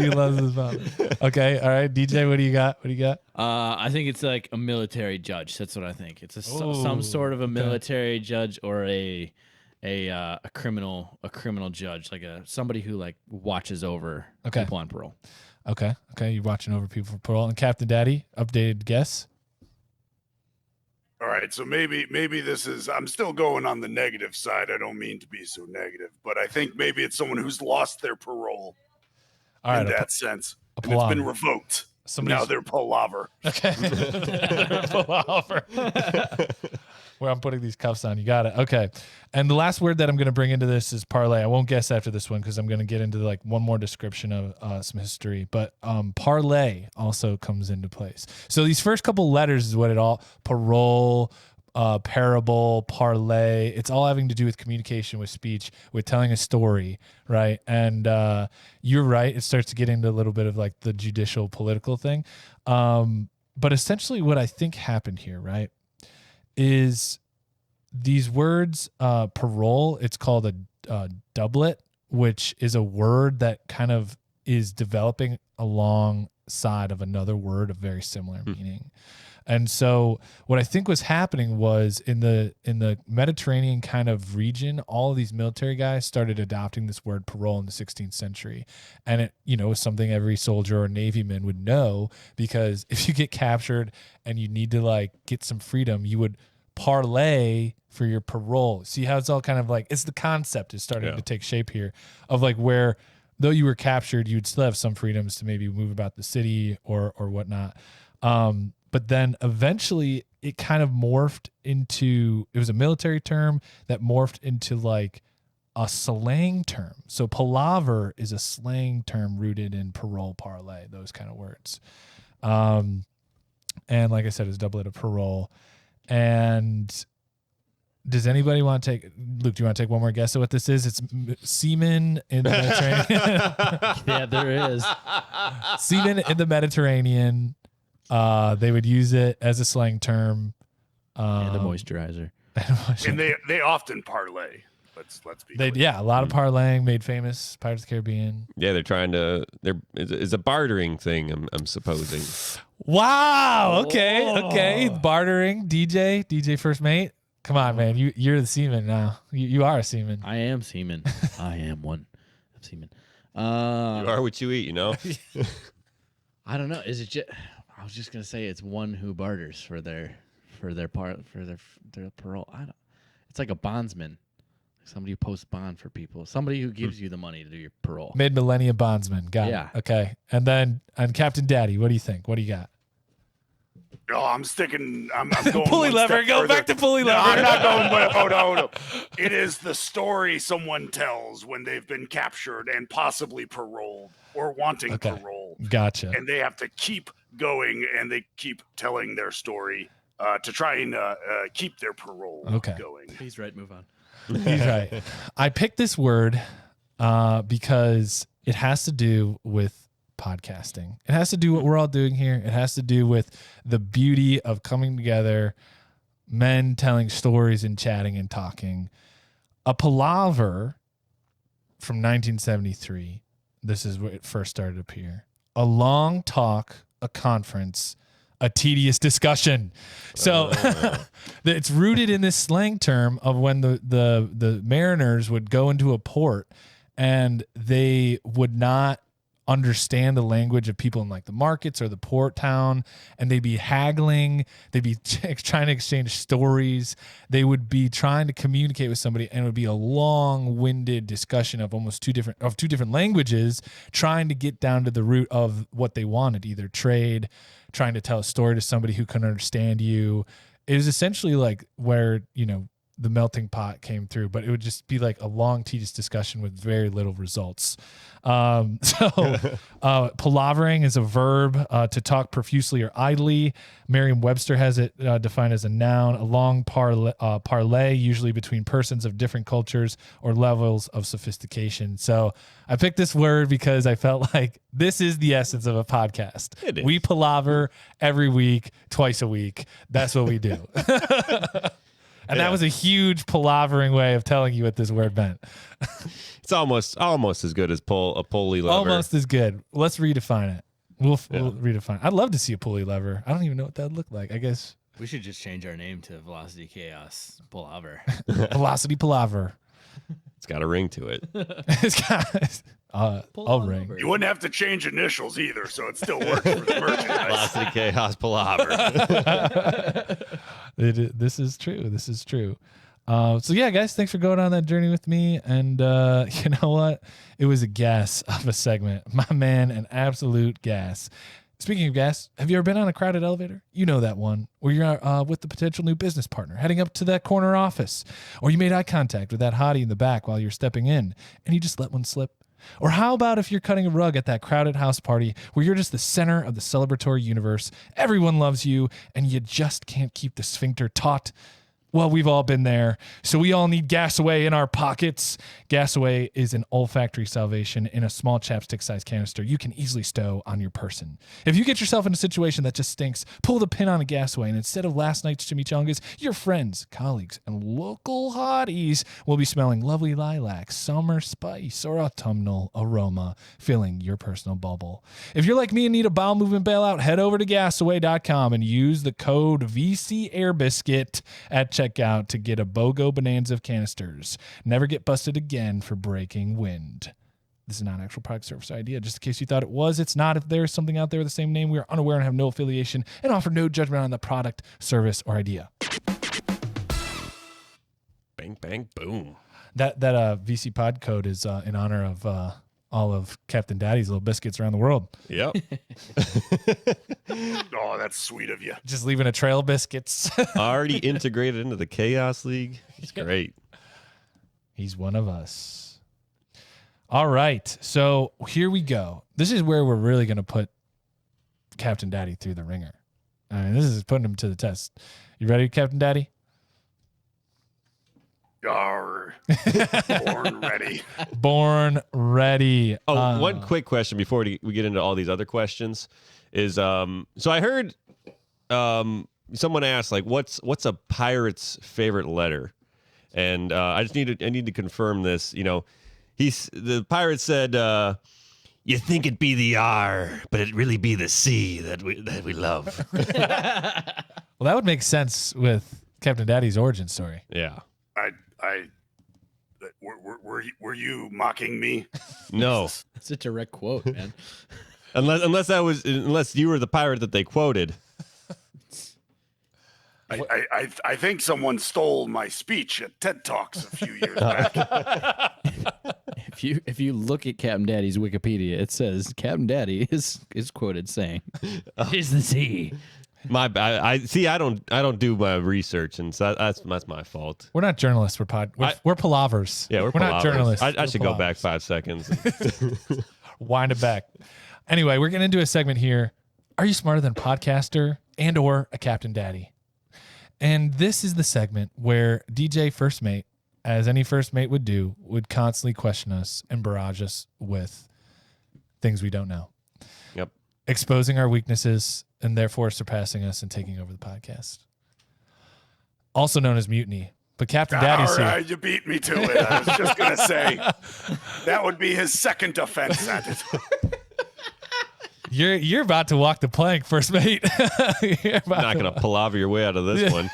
[SPEAKER 4] loves his father. Okay. All right. DJ, what do you got?
[SPEAKER 5] I think it's like a military judge. That's what I think. It's some sort of a military judge or a criminal judge, like somebody who like watches over people on parole.
[SPEAKER 4] Okay. You're watching over people for parole. And Captain Daddy, updated guess.
[SPEAKER 2] All right, so maybe this is, I'm still going on the negative side. I don't mean to be so negative, but I think maybe it's someone who's lost their parole in that sense. And it's been revoked. Now they're palaver.
[SPEAKER 4] Okay. Palaver. Where I'm putting these cuffs on. You got it. Okay. And the last word that I'm going to bring into this is parlay. I won't guess after this one because I'm going to get into like one more description of some history. But parlay also comes into place. So these first couple letters is what it all, parole, parable, parlay. It's all having to do with communication, with speech, with telling a story, right? And you're right. It starts to get into a little bit of like the judicial political thing. But essentially what I think happened here, right, is these words, parole, it's called a doublet, which is a word that kind of is developing alongside of another word of very similar meaning. And so what I think was happening was in the Mediterranean kind of region, all of these military guys started adopting this word parole in the 16th century. And it, was something every soldier or Navyman would know, because if you get captured and you need to like get some freedom, you would parlay for your parole. See how it's all kind of like, it's the concept is starting to take shape here of like where, though you were captured, you'd still have some freedoms to maybe move about the city or whatnot. But then eventually it kind of morphed into, it was a military term that morphed into like a slang term. So palaver is a slang term rooted in parole, parlay, those kind of words. And like I said, it's doublet of parole. And does anybody want to take, Luke, do you want to take one more guess at what this is? It's seamen in the Mediterranean.
[SPEAKER 5] Yeah, there is.
[SPEAKER 4] Seamen in the Mediterranean. They would use it as a slang term.
[SPEAKER 5] The moisturizer.
[SPEAKER 2] And they often parlay. Let's be clear.
[SPEAKER 4] Yeah, a lot of parlaying made famous. Pirates of the Caribbean.
[SPEAKER 3] Yeah, it's a bartering thing, I'm supposing.
[SPEAKER 4] Wow. Okay. Bartering. DJ first mate. Come on, man. You're the seaman now. You are a seaman.
[SPEAKER 5] I am seaman. I am one of seaman.
[SPEAKER 3] You are what you eat, you know?
[SPEAKER 5] I don't know. Is it just? I was just gonna say it's one who barters for their parole. It's like a bondsman, somebody who posts bond for people, somebody who gives you the money to do your parole.
[SPEAKER 4] Mid-millennium bondsman. Got it. Okay. And then on Captain Daddy, what do you think? What do you got?
[SPEAKER 2] Oh, I'm going
[SPEAKER 4] Pulley
[SPEAKER 2] one
[SPEAKER 4] lever.
[SPEAKER 2] step
[SPEAKER 4] Go
[SPEAKER 2] further.
[SPEAKER 4] back to pulley
[SPEAKER 2] No,
[SPEAKER 4] lever.
[SPEAKER 2] I'm not going. But no. It is the story someone tells when they've been captured and possibly paroled or wanting parole.
[SPEAKER 4] Gotcha.
[SPEAKER 2] And they have to keep going and they keep telling their story to try and keep their parole going.
[SPEAKER 5] He's right. Move on.
[SPEAKER 4] He's right. I picked this word because it has to do with podcasting. It has to do what we're all doing here. It has to do with the beauty of coming together, men telling stories and chatting and talking. A palaver from 1973. This is where it first started to appear. A long talk, a conference, a tedious discussion. So it's rooted in this slang term of when the mariners would go into a port and they would not understand the language of people in like the markets or the port town, and they'd be haggling, they'd be trying to exchange stories, they would be trying to communicate with somebody, and it would be a long-winded discussion of almost two different languages, trying to get down to the root of what they wanted, either trade, trying to tell a story to somebody who couldn't understand you. It was essentially like where, the melting pot came through, but it would just be like a long, tedious discussion with very little results. Palavering is a verb to talk profusely or idly. Merriam-Webster has it defined as a noun, a long parlay, usually between persons of different cultures or levels of sophistication. So I picked this word because I felt like this is the essence of a podcast.
[SPEAKER 3] It is.
[SPEAKER 4] We palaver every week, twice a week. That's what we do. And that was a huge palavering way of telling you what this word meant.
[SPEAKER 3] It's almost as good as a pulley lever.
[SPEAKER 4] Almost as good. Let's redefine it. We'll redefine it. I'd love to see a pulley lever. I don't even know what that would look like. I guess
[SPEAKER 5] We should just change our name to Velocity Chaos Palaver.
[SPEAKER 4] Velocity Palaver.
[SPEAKER 3] It's got a ring to it.
[SPEAKER 4] It's got a ring.
[SPEAKER 2] You wouldn't have to change initials either, so it still works for the merchandise.
[SPEAKER 3] Velocity Chaos Palaver.
[SPEAKER 4] This is true. This is true. So yeah, guys, thanks for going on that journey with me. And you know what? It was a gas of a segment. My man, an absolute gas. Speaking of gas, have you ever been on a crowded elevator? You know that one where you're with the potential new business partner heading up to that corner office, or you made eye contact with that hottie in the back while you're stepping in and you just let one slip. Or how about if you're cutting a rug at that crowded house party where you're just the center of the celebratory universe, everyone loves you, and you just can't keep the sphincter taut? Well, we've all been there, so we all need Gas Away in our pockets. Gas Away is an olfactory salvation in a small chapstick-sized canister you can easily stow on your person. If you get yourself in a situation that just stinks, pull the pin on a Gas Away, and instead of last night's chimichangas, your friends, colleagues, and local hotties will be smelling lovely lilac, summer spice, or autumnal aroma, filling your personal bubble. If you're like me and need a bowel movement bailout, head over to gasaway.com and use the code VCAirBiscuit at checkout to get a BOGO bonanza of canisters. Never get busted again for breaking wind. This is not an actual product, service, or idea. Just in case you thought it was, it's not. If there's something out there with the same name, we are unaware and have no affiliation and offer no judgment on the product, service, or idea.
[SPEAKER 3] Bang, bang, boom.
[SPEAKER 4] That VC pod code is in honor of all of Captain Daddy's Little Biscuits around the world.
[SPEAKER 3] Yep.
[SPEAKER 2] Oh, that's sweet of you.
[SPEAKER 4] Just leaving a trail of biscuits.
[SPEAKER 3] Already integrated into the Chaos League. He's great.
[SPEAKER 4] He's one of us. All right. So here we go. This is where we're really going to put Captain Daddy through the ringer. I mean, this is putting him to the test. You ready, Captain Daddy?
[SPEAKER 2] Arr. Born ready.
[SPEAKER 4] Born ready.
[SPEAKER 3] Oh, one quick question before we get into all these other questions is so I heard someone asked like what's a pirate's favorite letter, and I need to confirm this. The pirate said you think it'd be the R, but it'd really be the C that we love.
[SPEAKER 4] Well, that would make sense with Captain Daddy's origin story.
[SPEAKER 3] Yeah.
[SPEAKER 2] Were you mocking me?
[SPEAKER 3] No.
[SPEAKER 5] That's a direct quote, man.
[SPEAKER 3] Unless you were the pirate that they quoted.
[SPEAKER 2] I think someone stole my speech at TED Talks a few years back.
[SPEAKER 5] If you look at Captain Daddy's Wikipedia, it says Captain Daddy is quoted saying, "Is the sea."
[SPEAKER 3] My bad. I see. I don't do my research, and so that's my fault.
[SPEAKER 4] We're not journalists. We're palavers.
[SPEAKER 3] Yeah, we're
[SPEAKER 4] not journalists.
[SPEAKER 3] I
[SPEAKER 4] We're
[SPEAKER 3] should go back
[SPEAKER 4] palavers.
[SPEAKER 3] 5 seconds.
[SPEAKER 4] Wind it back. Anyway, we're getting into a segment here. Are you smarter than a podcaster and or a Captain Daddy? And this is the segment where DJ First Mate, as any first mate would do, would constantly question us and barrage us with things we don't know.
[SPEAKER 3] Yep.
[SPEAKER 4] Exposing our weaknesses and therefore surpassing us and taking over the podcast. Also known as mutiny. But Captain Daddy's
[SPEAKER 2] All
[SPEAKER 4] here.
[SPEAKER 2] right, you beat me to it. I was just going to say that would be his second offense at it.
[SPEAKER 4] You're about to walk the plank, First Mate. You're about
[SPEAKER 3] Not going to palaver your way out of this one.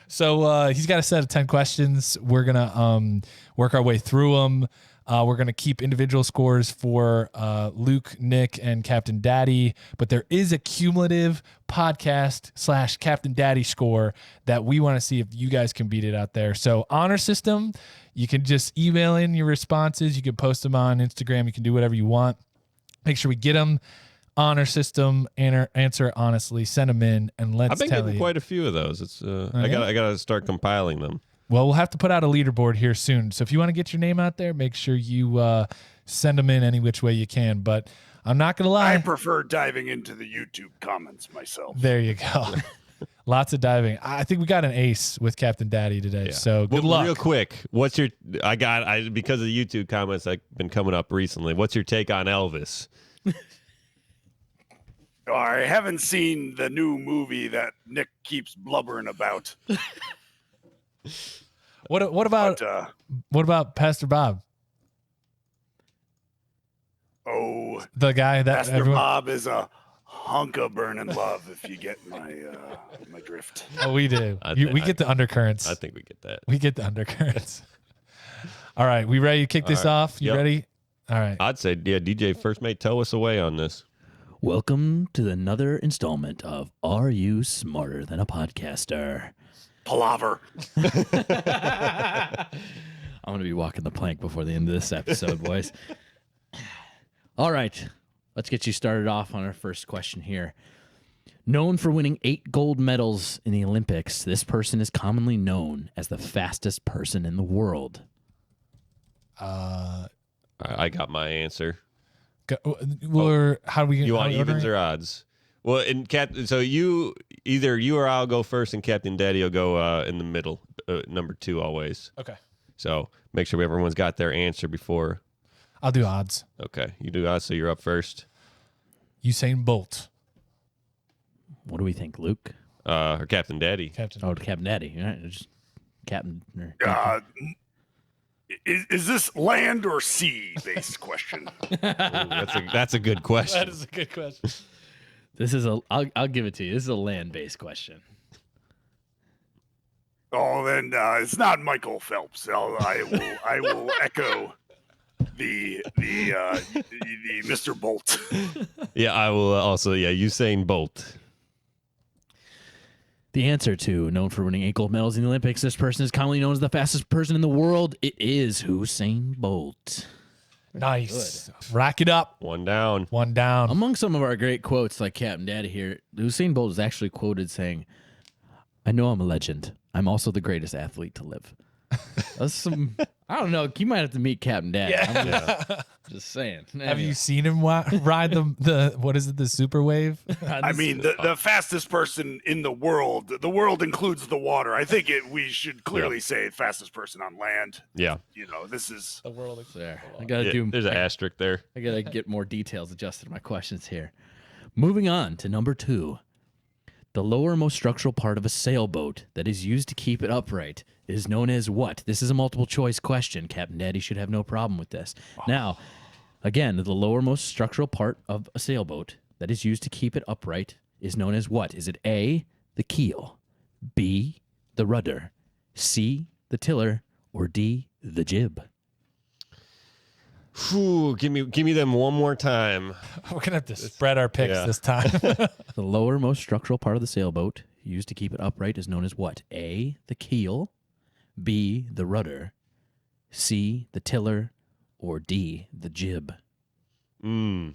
[SPEAKER 4] So he's got a set of 10 questions. We're going to work our way through them. We're going to keep individual scores for Luke, Nick, and Captain Daddy. But there is a cumulative podcast / Captain Daddy score that we want to see if you guys can beat it out there. So honor system, you can just email in your responses. You can post them on Instagram. You can do whatever you want. Make sure we get them. Honor system, answer honestly, send them in, and let's
[SPEAKER 3] I've been
[SPEAKER 4] tell
[SPEAKER 3] getting
[SPEAKER 4] you.
[SPEAKER 3] quite a few of those. It's
[SPEAKER 4] yeah?
[SPEAKER 3] I gotta start compiling them.
[SPEAKER 4] Well, we'll have to put out a leaderboard here soon. So if you want to get your name out there, make sure you send them in any which way you can. But I'm not going to lie.
[SPEAKER 2] I prefer diving into the YouTube comments myself.
[SPEAKER 4] There you go. Lots of diving. I think we got an ace with Captain Daddy today.
[SPEAKER 3] Yeah.
[SPEAKER 4] So good luck.
[SPEAKER 3] Real quick, what's your? Because of the YouTube comments that have been coming up recently. What's your take on Elvis?
[SPEAKER 2] I haven't seen the new movie that Nick keeps blubbering about.
[SPEAKER 4] What about
[SPEAKER 2] But,
[SPEAKER 4] what about Pastor Bob?
[SPEAKER 2] oh,
[SPEAKER 4] The guy that
[SPEAKER 2] Pastor
[SPEAKER 4] everyone.
[SPEAKER 2] Bob is a hunk of burning love, if you get my drift.
[SPEAKER 4] Oh, we do.
[SPEAKER 3] I
[SPEAKER 4] We get the undercurrents.
[SPEAKER 3] I think we get that.
[SPEAKER 4] We get the undercurrents. All right, we ready to kick this off? You
[SPEAKER 3] Yep.
[SPEAKER 4] ready? All right.
[SPEAKER 3] I'd say, yeah, DJ First Mate, tow us away on this.
[SPEAKER 5] Welcome to another installment of Are You Smarter Than a Podcaster?
[SPEAKER 2] Palaver.
[SPEAKER 5] I'm going to be walking the plank before the end of this episode, boys. All right, let's get you started off on our first question here. Known for winning 8 gold medals in the Olympics, this person is commonly known as the fastest person in the world.
[SPEAKER 3] I got my answer.
[SPEAKER 4] How do we?
[SPEAKER 3] You
[SPEAKER 4] how
[SPEAKER 3] want
[SPEAKER 4] do we
[SPEAKER 3] evens
[SPEAKER 4] order
[SPEAKER 3] or odds? Well, so either you or I'll go first, and Captain Daddy will go in the middle, number 2 always.
[SPEAKER 4] it? Okay.
[SPEAKER 3] So make sure everyone's got their answer before.
[SPEAKER 4] I'll do odds.
[SPEAKER 3] Okay, you do odds, so you're up first.
[SPEAKER 4] Usain Bolt.
[SPEAKER 5] What do we think, Luke?
[SPEAKER 3] Or Captain Daddy.
[SPEAKER 4] Captain.
[SPEAKER 5] Oh, Captain Daddy. All right, just Captain.
[SPEAKER 2] Is this land or sea based question?
[SPEAKER 3] Ooh, that's a good question.
[SPEAKER 4] That is a good question.
[SPEAKER 5] This is I'll give it to you. This is a land-based question.
[SPEAKER 2] Oh, then it's not Michael Phelps. I will echo the Mr. Bolt.
[SPEAKER 3] Yeah, I will also. Yeah, Usain Bolt.
[SPEAKER 5] The answer to known for winning 8 gold medals in the Olympics, this person is commonly known as the fastest person in the world. It is Usain Bolt.
[SPEAKER 4] Nice. Rack it up.
[SPEAKER 3] One down.
[SPEAKER 4] One down.
[SPEAKER 5] Among some of our great quotes, like Captain Daddy here, Usain Bolt is actually quoted saying, "I know I'm a legend. I'm also the greatest athlete to live." That's some. I don't know. You might have to meet Captain Daddy.
[SPEAKER 4] Yeah.
[SPEAKER 5] I'm just saying.
[SPEAKER 4] Have you seen him ride the what is it, the super wave?
[SPEAKER 2] I mean, the fastest person in the world. The world includes the water. I think we should clearly say fastest person on land.
[SPEAKER 3] Yeah.
[SPEAKER 2] You know, this is
[SPEAKER 4] The world.
[SPEAKER 5] there? I gotta
[SPEAKER 3] Yeah,
[SPEAKER 5] do.
[SPEAKER 3] there's an asterisk there.
[SPEAKER 5] I gotta get more details adjusted to my questions here. Moving on to number 2. The lowermost structural part of a sailboat that is used to keep it upright is known as what? This is a multiple choice question. Captain Daddy should have no problem with this. Now, again, the lowermost structural part of a sailboat that is used to keep it upright is known as what? Is it A, the keel, B, the rudder, C, the tiller, or D, the jib?
[SPEAKER 3] Whew, give me them one more time.
[SPEAKER 4] We're gonna have to spread our picks this time.
[SPEAKER 5] The lowermost structural part of the sailboat used to keep it upright is known as what? A, the keel, B, the rudder, C, the tiller, or D, the jib?
[SPEAKER 3] Mm.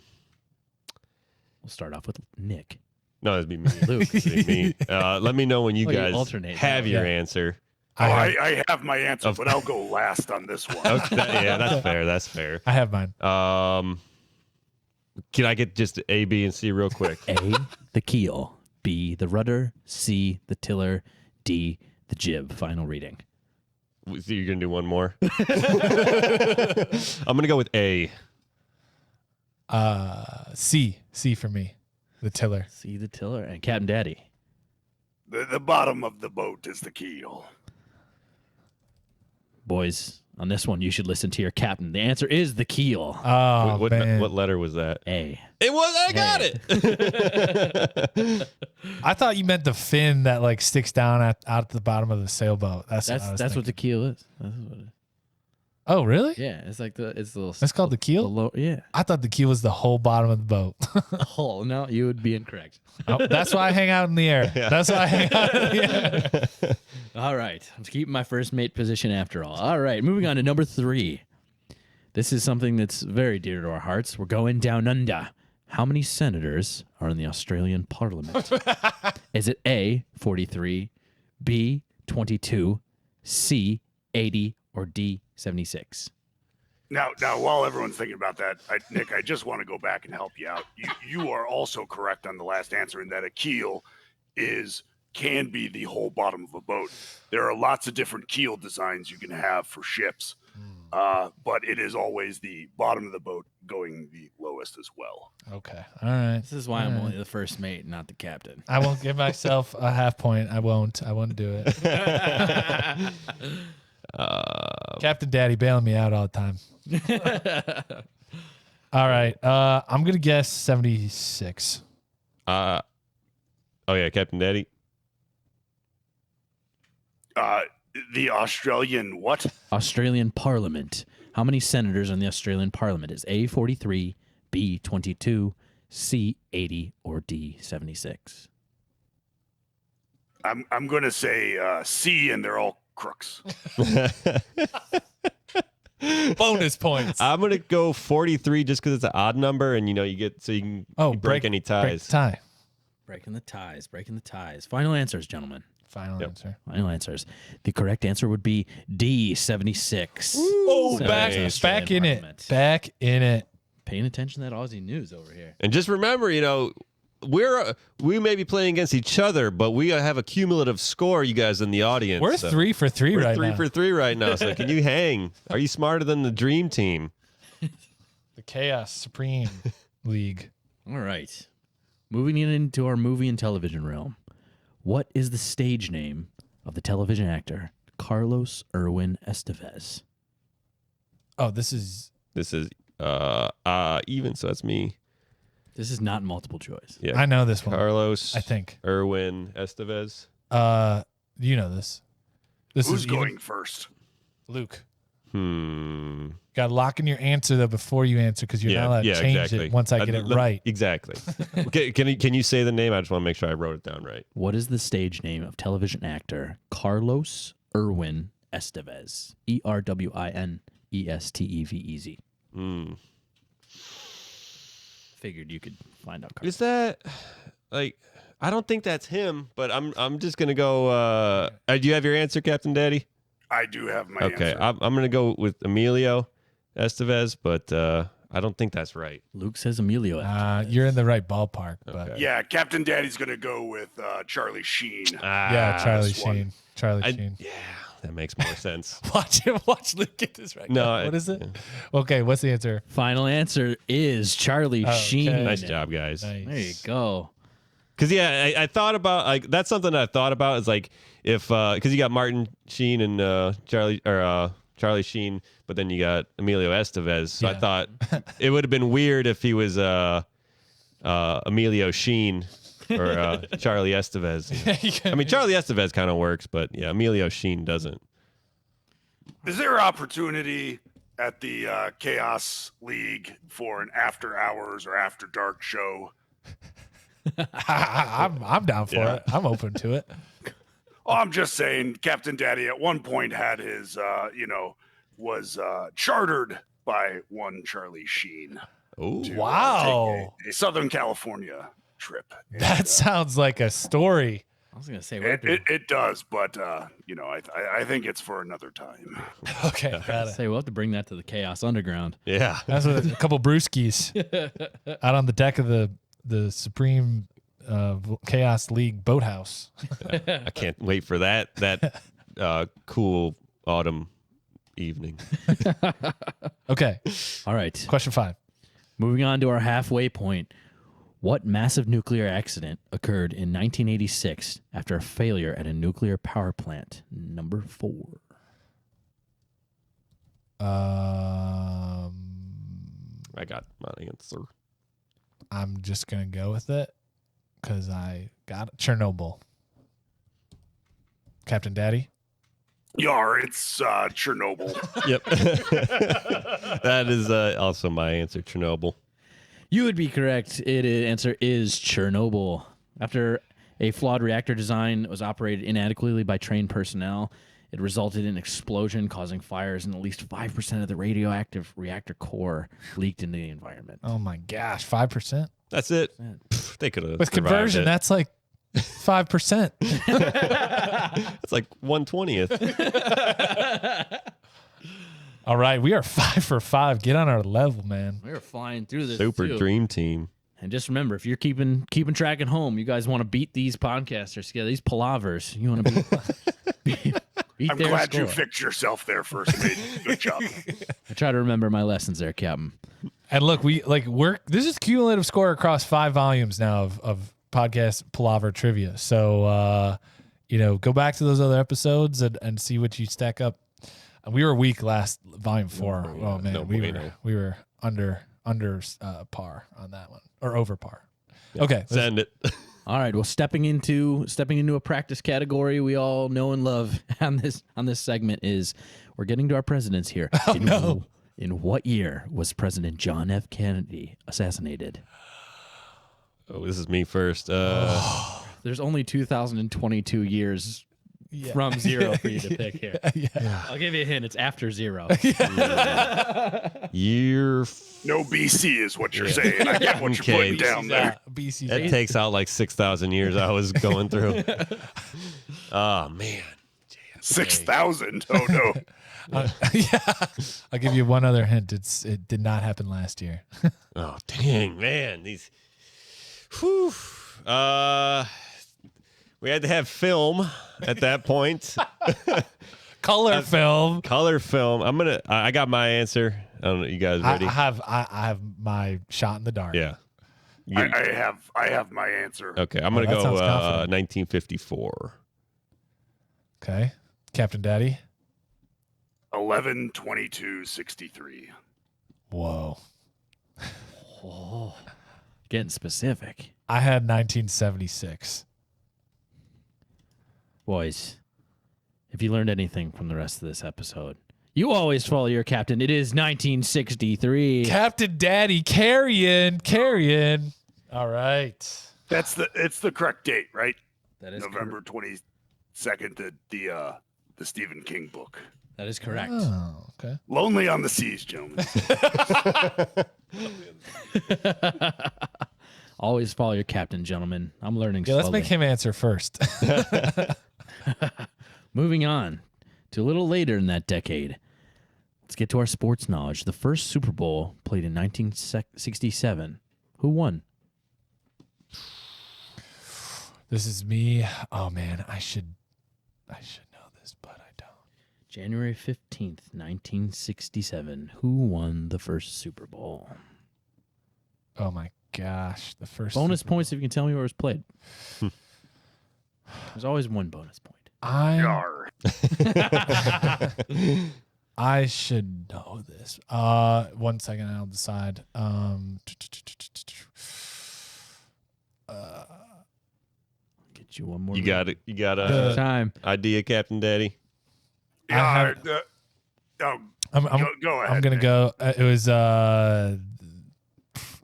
[SPEAKER 5] We'll start off with Nick.
[SPEAKER 3] No, that'd be me.
[SPEAKER 5] Luke.
[SPEAKER 3] That'd be me. Let me know when you
[SPEAKER 5] Oh, you
[SPEAKER 3] guys
[SPEAKER 5] alternate
[SPEAKER 3] have
[SPEAKER 5] now.
[SPEAKER 3] your
[SPEAKER 4] Yeah.
[SPEAKER 3] answer.
[SPEAKER 2] I have my answer, but I'll go last on this one.
[SPEAKER 3] Okay, yeah, that's fair. That's fair.
[SPEAKER 4] I have mine.
[SPEAKER 3] Can I get just A, B, and C real quick?
[SPEAKER 5] A, the keel, B, the rudder, C, the tiller, D, the jib. Final reading.
[SPEAKER 3] So you're gonna do one more? I'm gonna go with A.
[SPEAKER 4] C for me, the tiller.
[SPEAKER 5] C, the tiller, and Captain Daddy.
[SPEAKER 2] The bottom of the boat is the keel.
[SPEAKER 5] Boys, on this one, you should listen to your captain. The answer is the keel.
[SPEAKER 4] Oh man,
[SPEAKER 3] What letter was that?
[SPEAKER 5] A.
[SPEAKER 3] It was. I got it.
[SPEAKER 4] I thought you meant the fin that like sticks down out at the bottom of the sailboat. That's what I was
[SPEAKER 5] That's what the
[SPEAKER 4] thinking.
[SPEAKER 5] keel is. That's what it is.
[SPEAKER 4] Oh really?
[SPEAKER 5] Yeah, it's like the little.
[SPEAKER 4] It's called the keel?
[SPEAKER 5] Yeah.
[SPEAKER 4] I thought the keel was the whole bottom of the boat.
[SPEAKER 5] Oh no, you would be incorrect.
[SPEAKER 4] Oh, that's why I hang out in the air. That's why I hang out in the air.
[SPEAKER 5] All right, I'm keeping my first mate position after all. All right, moving on to number 3. This is something that's very dear to our hearts. We're going down under. How many senators are in the Australian Parliament? Is it A, 43, B, 22, C, 80, or D, 76?
[SPEAKER 2] Now, while everyone's thinking about that, Nick, I just want to go back and help you out. You are also correct on the last answer in that a keel can be the whole bottom of a boat. There are lots of different keel designs you can have for ships, but it is always the bottom of the boat going the lowest as well.
[SPEAKER 4] Okay. All right.
[SPEAKER 5] This is why I'm only the first mate, not the captain.
[SPEAKER 4] I won't give myself a half point. I won't do it. Captain Daddy bailing me out all the time. All right. I'm going to guess 76.
[SPEAKER 3] Oh yeah, Captain Daddy.
[SPEAKER 2] The Australian what?
[SPEAKER 5] Australian Parliament. How many senators in the Australian Parliament? Is A, 43, B, 22, C, 80, or D, 76?
[SPEAKER 2] I'm going to say C, and they're all crooks.
[SPEAKER 4] Bonus points.
[SPEAKER 3] I'm gonna go 43 just because it's an odd number, and you get so you can break any ties.
[SPEAKER 4] Break the tie.
[SPEAKER 5] Breaking the ties. Final answers, gentlemen.
[SPEAKER 4] Final answer.
[SPEAKER 5] Final answers. The correct answer would be D, 76.
[SPEAKER 4] Oh,
[SPEAKER 5] Senators
[SPEAKER 4] back
[SPEAKER 5] Australian
[SPEAKER 4] in
[SPEAKER 5] Parliament.
[SPEAKER 4] it. Back in it.
[SPEAKER 5] Paying attention to that Aussie news over here.
[SPEAKER 3] And just remember, we may be playing against each other, but we have a cumulative score. You guys in the audience.
[SPEAKER 4] We're
[SPEAKER 3] so
[SPEAKER 4] 3 for 3
[SPEAKER 3] we're
[SPEAKER 4] right
[SPEAKER 3] three
[SPEAKER 4] now.
[SPEAKER 3] for 3 right now. So can you hang? Are you smarter than the Dream Team?
[SPEAKER 4] The Chaos Supreme League.
[SPEAKER 5] All right. Moving into our movie and television realm. What is the stage name of the television actor Carlos Irwin Estevez?
[SPEAKER 4] Oh, this is
[SPEAKER 3] Even, so that's me.
[SPEAKER 5] This is not multiple choice.
[SPEAKER 3] Yeah.
[SPEAKER 4] I know this one.
[SPEAKER 3] Carlos
[SPEAKER 4] I think.
[SPEAKER 3] Irwin Estevez.
[SPEAKER 4] You know this. This
[SPEAKER 2] Who's
[SPEAKER 4] is even-
[SPEAKER 2] going first?
[SPEAKER 4] Luke.
[SPEAKER 3] Got
[SPEAKER 4] to lock in your answer though before you answer because you're not allowed to change it once I get it right.
[SPEAKER 3] Exactly. Okay, can you say the name? I just want to make sure I wrote it down right.
[SPEAKER 5] What is the stage name of television actor Carlos Irwin Estevez? ERWINESTEVEZ. Figured you could find out.
[SPEAKER 3] Is that like? I don't think that's him, but I'm just gonna go. Do you have your answer, Captain Daddy?
[SPEAKER 2] I do have my
[SPEAKER 3] Okay,
[SPEAKER 2] answer.
[SPEAKER 3] I'm gonna go with Emilio Estevez, but I don't think that's right.
[SPEAKER 5] Luke says Emilio.
[SPEAKER 4] You're in the right ballpark, but
[SPEAKER 3] Okay.
[SPEAKER 2] Yeah, Captain Daddy's going to go with Charlie Sheen.
[SPEAKER 4] yeah, Charlie
[SPEAKER 2] this one.
[SPEAKER 4] Sheen. Charlie Sheen.
[SPEAKER 3] Yeah, that makes more sense.
[SPEAKER 4] Watch Luke get this right.
[SPEAKER 3] No,
[SPEAKER 4] what is it? Okay, what's the answer?
[SPEAKER 5] Final answer is Charlie Sheen.
[SPEAKER 3] Nice job, guys.
[SPEAKER 4] Nice.
[SPEAKER 5] There you go.
[SPEAKER 3] Because I thought about like that's something that I thought about is like if because you got Martin Sheen and Charlie Sheen, but then you got Emilio Estevez. So I
[SPEAKER 4] Yeah.
[SPEAKER 3] thought it would have been weird if he was Emilio Sheen. or Charlie Estevez. I mean, Charlie Estevez kind of works, but yeah, Emilio Sheen doesn't.
[SPEAKER 2] Is there opportunity at the Chaos League for an after hours or after dark show?
[SPEAKER 4] I'm down for it. I'm open to it.
[SPEAKER 2] Oh, I'm just saying, Captain Daddy at one point had his, was chartered by one Charlie Sheen.
[SPEAKER 3] Oh,
[SPEAKER 4] Wow.
[SPEAKER 2] Take a Southern California trip. And,
[SPEAKER 4] That sounds like a story.
[SPEAKER 5] I was gonna say
[SPEAKER 2] it does, but I think it's for another time.
[SPEAKER 4] Okay, got it.
[SPEAKER 5] we'll have to bring that to the Chaos Underground.
[SPEAKER 3] yeah.
[SPEAKER 4] That's what a couple brewskis out on the deck of the Supreme Chaos League boathouse.
[SPEAKER 3] I can't wait for that cool autumn evening.
[SPEAKER 4] Okay,
[SPEAKER 5] All right.
[SPEAKER 4] question 5.
[SPEAKER 5] Moving on to our halfway point. What massive nuclear accident occurred in 1986 after a failure at a nuclear power plant? Number 4.
[SPEAKER 3] I got my answer.
[SPEAKER 4] I'm just gonna go with it because I got it. Chernobyl. Captain Daddy.
[SPEAKER 2] Yar, it's Chernobyl.
[SPEAKER 3] Yep. That is also my answer, Chernobyl.
[SPEAKER 5] You would be correct. Answer is Chernobyl. After a flawed reactor design was operated inadequately by trained personnel, it resulted in an explosion causing fires, and at least 5% of the radioactive reactor core leaked into the environment.
[SPEAKER 4] Oh my gosh, 5%.
[SPEAKER 3] That's it. Pff, they could have
[SPEAKER 4] With conversion, that's like 5%.
[SPEAKER 3] It's like 1/20th.
[SPEAKER 4] All right, we are 5 for 5. Get on our level, man.
[SPEAKER 5] We were flying through this
[SPEAKER 3] Super
[SPEAKER 5] too.
[SPEAKER 3] dream team.
[SPEAKER 5] And just remember, if you're keeping track at home, you guys want to beat these podcasters together, these palavers. You want to beat
[SPEAKER 2] I'm
[SPEAKER 5] their
[SPEAKER 2] glad you
[SPEAKER 5] score.
[SPEAKER 2] fixed yourself there first, mate. Good job.
[SPEAKER 5] I try to remember my lessons there, Captain.
[SPEAKER 4] And look, this is cumulative score across 5 volumes now of podcast Palaver trivia. So go back to those other episodes and see what you stack up. And we were weak last volume 4. Oh man,
[SPEAKER 3] no
[SPEAKER 4] we
[SPEAKER 3] bueno.
[SPEAKER 4] were under par on that one, or over par. Okay,
[SPEAKER 3] Send it.
[SPEAKER 5] All right. Well, stepping into a practice category we all know and love on this segment is we're getting to our presidents here. In what year was President John F. Kennedy assassinated?
[SPEAKER 3] Oh, this is me first.
[SPEAKER 5] There's only 2022 years from 0 for you to pick here. I'll give you a hint. It's after 0.
[SPEAKER 3] Year.
[SPEAKER 2] No BC is what you're saying. I get what
[SPEAKER 3] Okay.
[SPEAKER 2] you're putting down there.
[SPEAKER 4] BC.
[SPEAKER 3] That takes out like 6,000 years I was going through. Oh, man.
[SPEAKER 2] 6,000. Oh no.
[SPEAKER 4] I'll give you one other hint. It did not happen last year.
[SPEAKER 3] Oh, dang, man. These. Whew. We had to have film at that point.
[SPEAKER 4] Color film.
[SPEAKER 3] Color film. I got my answer. I don't know. You guys ready?
[SPEAKER 4] I have my shot in the dark.
[SPEAKER 3] Yeah.
[SPEAKER 2] I have my answer.
[SPEAKER 3] Okay. I'm going to
[SPEAKER 4] that
[SPEAKER 3] go
[SPEAKER 4] sounds confident.
[SPEAKER 3] 1954.
[SPEAKER 4] Okay, Captain Daddy.
[SPEAKER 2] 11/22/63.
[SPEAKER 4] Whoa.
[SPEAKER 5] Oh, getting specific.
[SPEAKER 4] I had 1976.
[SPEAKER 5] Boys, if you learned anything from the rest of this episode, you always follow your captain. It is 1963.
[SPEAKER 4] Captain Daddy, carrying. All right.
[SPEAKER 2] It's the correct date, right?
[SPEAKER 5] That is
[SPEAKER 2] November 22nd. The Stephen King book.
[SPEAKER 5] That is correct.
[SPEAKER 4] Oh, okay.
[SPEAKER 2] Lonely on the Seas, gentlemen.
[SPEAKER 5] Always follow your captain, gentlemen. I'm learning
[SPEAKER 4] Yeah,
[SPEAKER 5] slowly.
[SPEAKER 4] let's make him answer first.
[SPEAKER 5] Moving on to a little later in that decade. Let's get to our sports knowledge. The first Super Bowl played in 1967. Who won?
[SPEAKER 4] This is me. Oh man, I should know this, but I don't.
[SPEAKER 5] January 15th, 1967. Who won the first Super Bowl?
[SPEAKER 4] Oh my gosh, the first
[SPEAKER 5] Bonus
[SPEAKER 4] Super
[SPEAKER 5] points if you can tell me where it was played. There's always one bonus point.
[SPEAKER 2] Yar.
[SPEAKER 4] I should know this. 1 second, I'll decide.
[SPEAKER 5] Get you one more.
[SPEAKER 3] You got it. You got a
[SPEAKER 5] time.
[SPEAKER 3] idea, Captain Daddy?
[SPEAKER 2] Yeah, go ahead.
[SPEAKER 4] I'm gonna
[SPEAKER 2] Nick.
[SPEAKER 4] go. It was I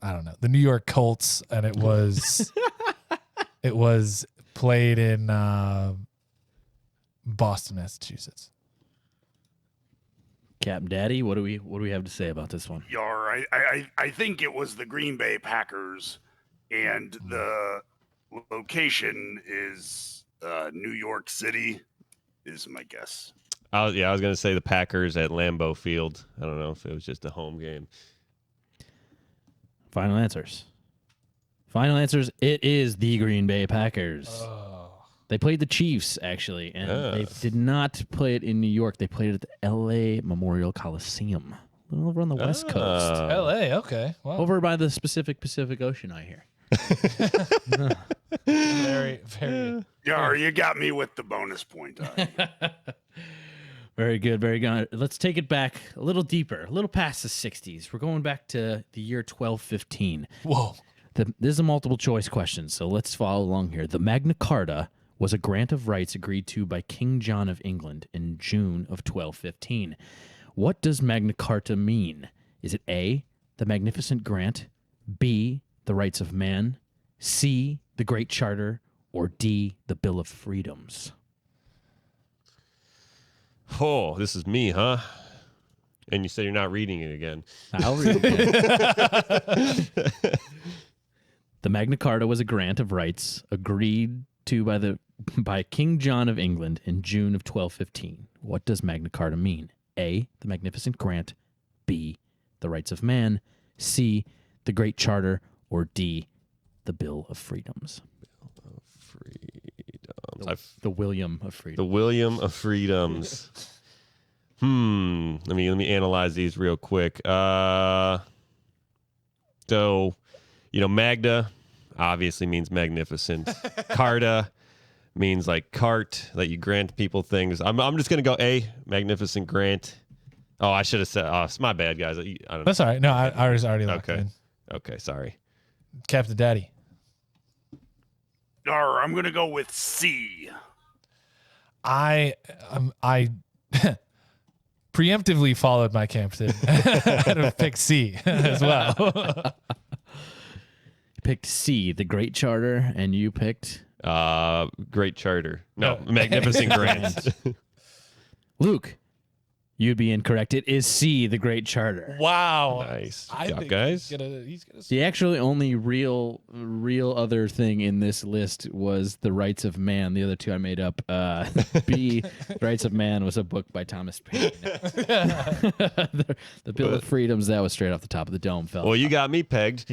[SPEAKER 4] don't know, the New York Colts, and it was it was played in Boston, Massachusetts.
[SPEAKER 5] Captain Daddy, what do we have to say about this one?
[SPEAKER 2] Yar, I think it was the Green Bay Packers, and the location is New York City, is my guess.
[SPEAKER 3] I was going to say the Packers at Lambeau Field. I don't know if it was just a home game.
[SPEAKER 5] Final answers. Final answers. It is the Green Bay Packers. They played the Chiefs, actually, and they did not play it in New York. They played it at the L.A. Memorial Coliseum, over on the West Coast.
[SPEAKER 4] L.A. Okay. Wow.
[SPEAKER 5] Over by the Pacific Ocean, I hear.
[SPEAKER 4] Very, very.
[SPEAKER 2] Yar, you got me with the bonus point.
[SPEAKER 5] Very good, very good. Let's take it back a little deeper, a little past the 60s. We're going back to the year 1215.
[SPEAKER 4] Whoa.
[SPEAKER 5] This is a multiple choice question, so let's follow along here. The Magna Carta was a grant of rights agreed to by King John of England in June of 1215. What does Magna Carta mean? Is it A, the Magnificent Grant, B, the Rights of Man, C, the Great Charter, or D, the Bill of Freedoms?
[SPEAKER 3] Oh, this is me, huh? And you said you're not reading it again.
[SPEAKER 5] I'll read it again. The Magna Carta was a grant of rights agreed to by King John of England in June of 1215. What does Magna Carta mean? A, the Magnificent Grant, B, the Rights of Man, C, the Great Charter, or D, the Bill of Freedoms? The William of Freedom.
[SPEAKER 3] The William of Freedoms. Let me analyze these real quick. So, Magna obviously means magnificent. Carta means like cart, that you grant people things. I'm just gonna go A, magnificent grant. Oh, I should have said. Oh, it's my bad, guys. I don't know.
[SPEAKER 4] That's all right. No, I was already locked
[SPEAKER 3] Okay.
[SPEAKER 4] in.
[SPEAKER 3] Okay, sorry.
[SPEAKER 4] Captain Daddy.
[SPEAKER 2] Yar, I'm gonna go with C.
[SPEAKER 4] I preemptively followed my captain and picked C as well.
[SPEAKER 5] Picked C, the Great Charter, and you picked
[SPEAKER 3] Great Charter. No, Magnificent Grant.
[SPEAKER 5] Luke. You'd be incorrect. It is C, the Great Charter.
[SPEAKER 4] Wow.
[SPEAKER 3] Nice.
[SPEAKER 4] I
[SPEAKER 3] Good job,
[SPEAKER 4] think
[SPEAKER 3] guys.
[SPEAKER 4] he's gonna
[SPEAKER 5] The actually only real other thing in this list was the Rights of Man. The other two I made up. B, Rights of Man was a book by Thomas Paine. the Bill of Freedoms, that was straight off the top of the dome, fella.
[SPEAKER 3] Well, you got me pegged.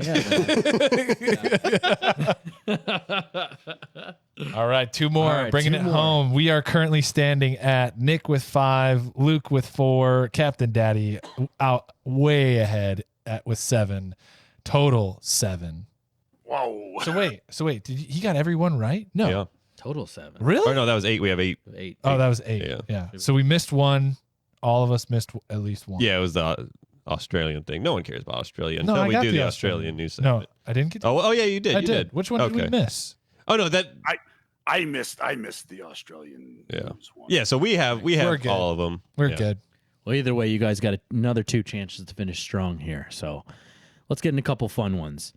[SPEAKER 4] All right, two more.
[SPEAKER 5] All right,
[SPEAKER 4] Bringing
[SPEAKER 5] two
[SPEAKER 4] it
[SPEAKER 5] more.
[SPEAKER 4] home. We are currently standing at Nick with 5, Luke with 4, Captain Daddy out way ahead with 7. Total 7.
[SPEAKER 2] Whoa.
[SPEAKER 4] So wait, he got everyone right? No.
[SPEAKER 3] Yeah.
[SPEAKER 5] Total 7.
[SPEAKER 4] Really?
[SPEAKER 3] Or no, that was 8. We have 8.
[SPEAKER 5] 8.
[SPEAKER 4] Oh, that was 8.
[SPEAKER 3] Yeah.
[SPEAKER 4] So we missed one. All of us missed at least one.
[SPEAKER 3] Yeah, it was the Australian thing. No one cares about Australia
[SPEAKER 4] No,
[SPEAKER 3] until
[SPEAKER 4] I
[SPEAKER 3] we
[SPEAKER 4] got
[SPEAKER 3] do
[SPEAKER 4] the
[SPEAKER 3] the
[SPEAKER 4] Australian.
[SPEAKER 3] Australian news
[SPEAKER 4] No,
[SPEAKER 3] segment.
[SPEAKER 4] I didn't get to
[SPEAKER 3] Oh, yeah, you did.
[SPEAKER 4] I
[SPEAKER 3] you
[SPEAKER 4] did. Which one did we miss?
[SPEAKER 3] Oh no, that
[SPEAKER 2] I missed the Australian news one.
[SPEAKER 3] yeah. So we have
[SPEAKER 4] We're good.
[SPEAKER 3] all of them.
[SPEAKER 4] We're
[SPEAKER 3] Yeah.
[SPEAKER 4] good.
[SPEAKER 5] Well, either way, you guys got another 2 chances to finish strong here. So let's get in a couple fun ones.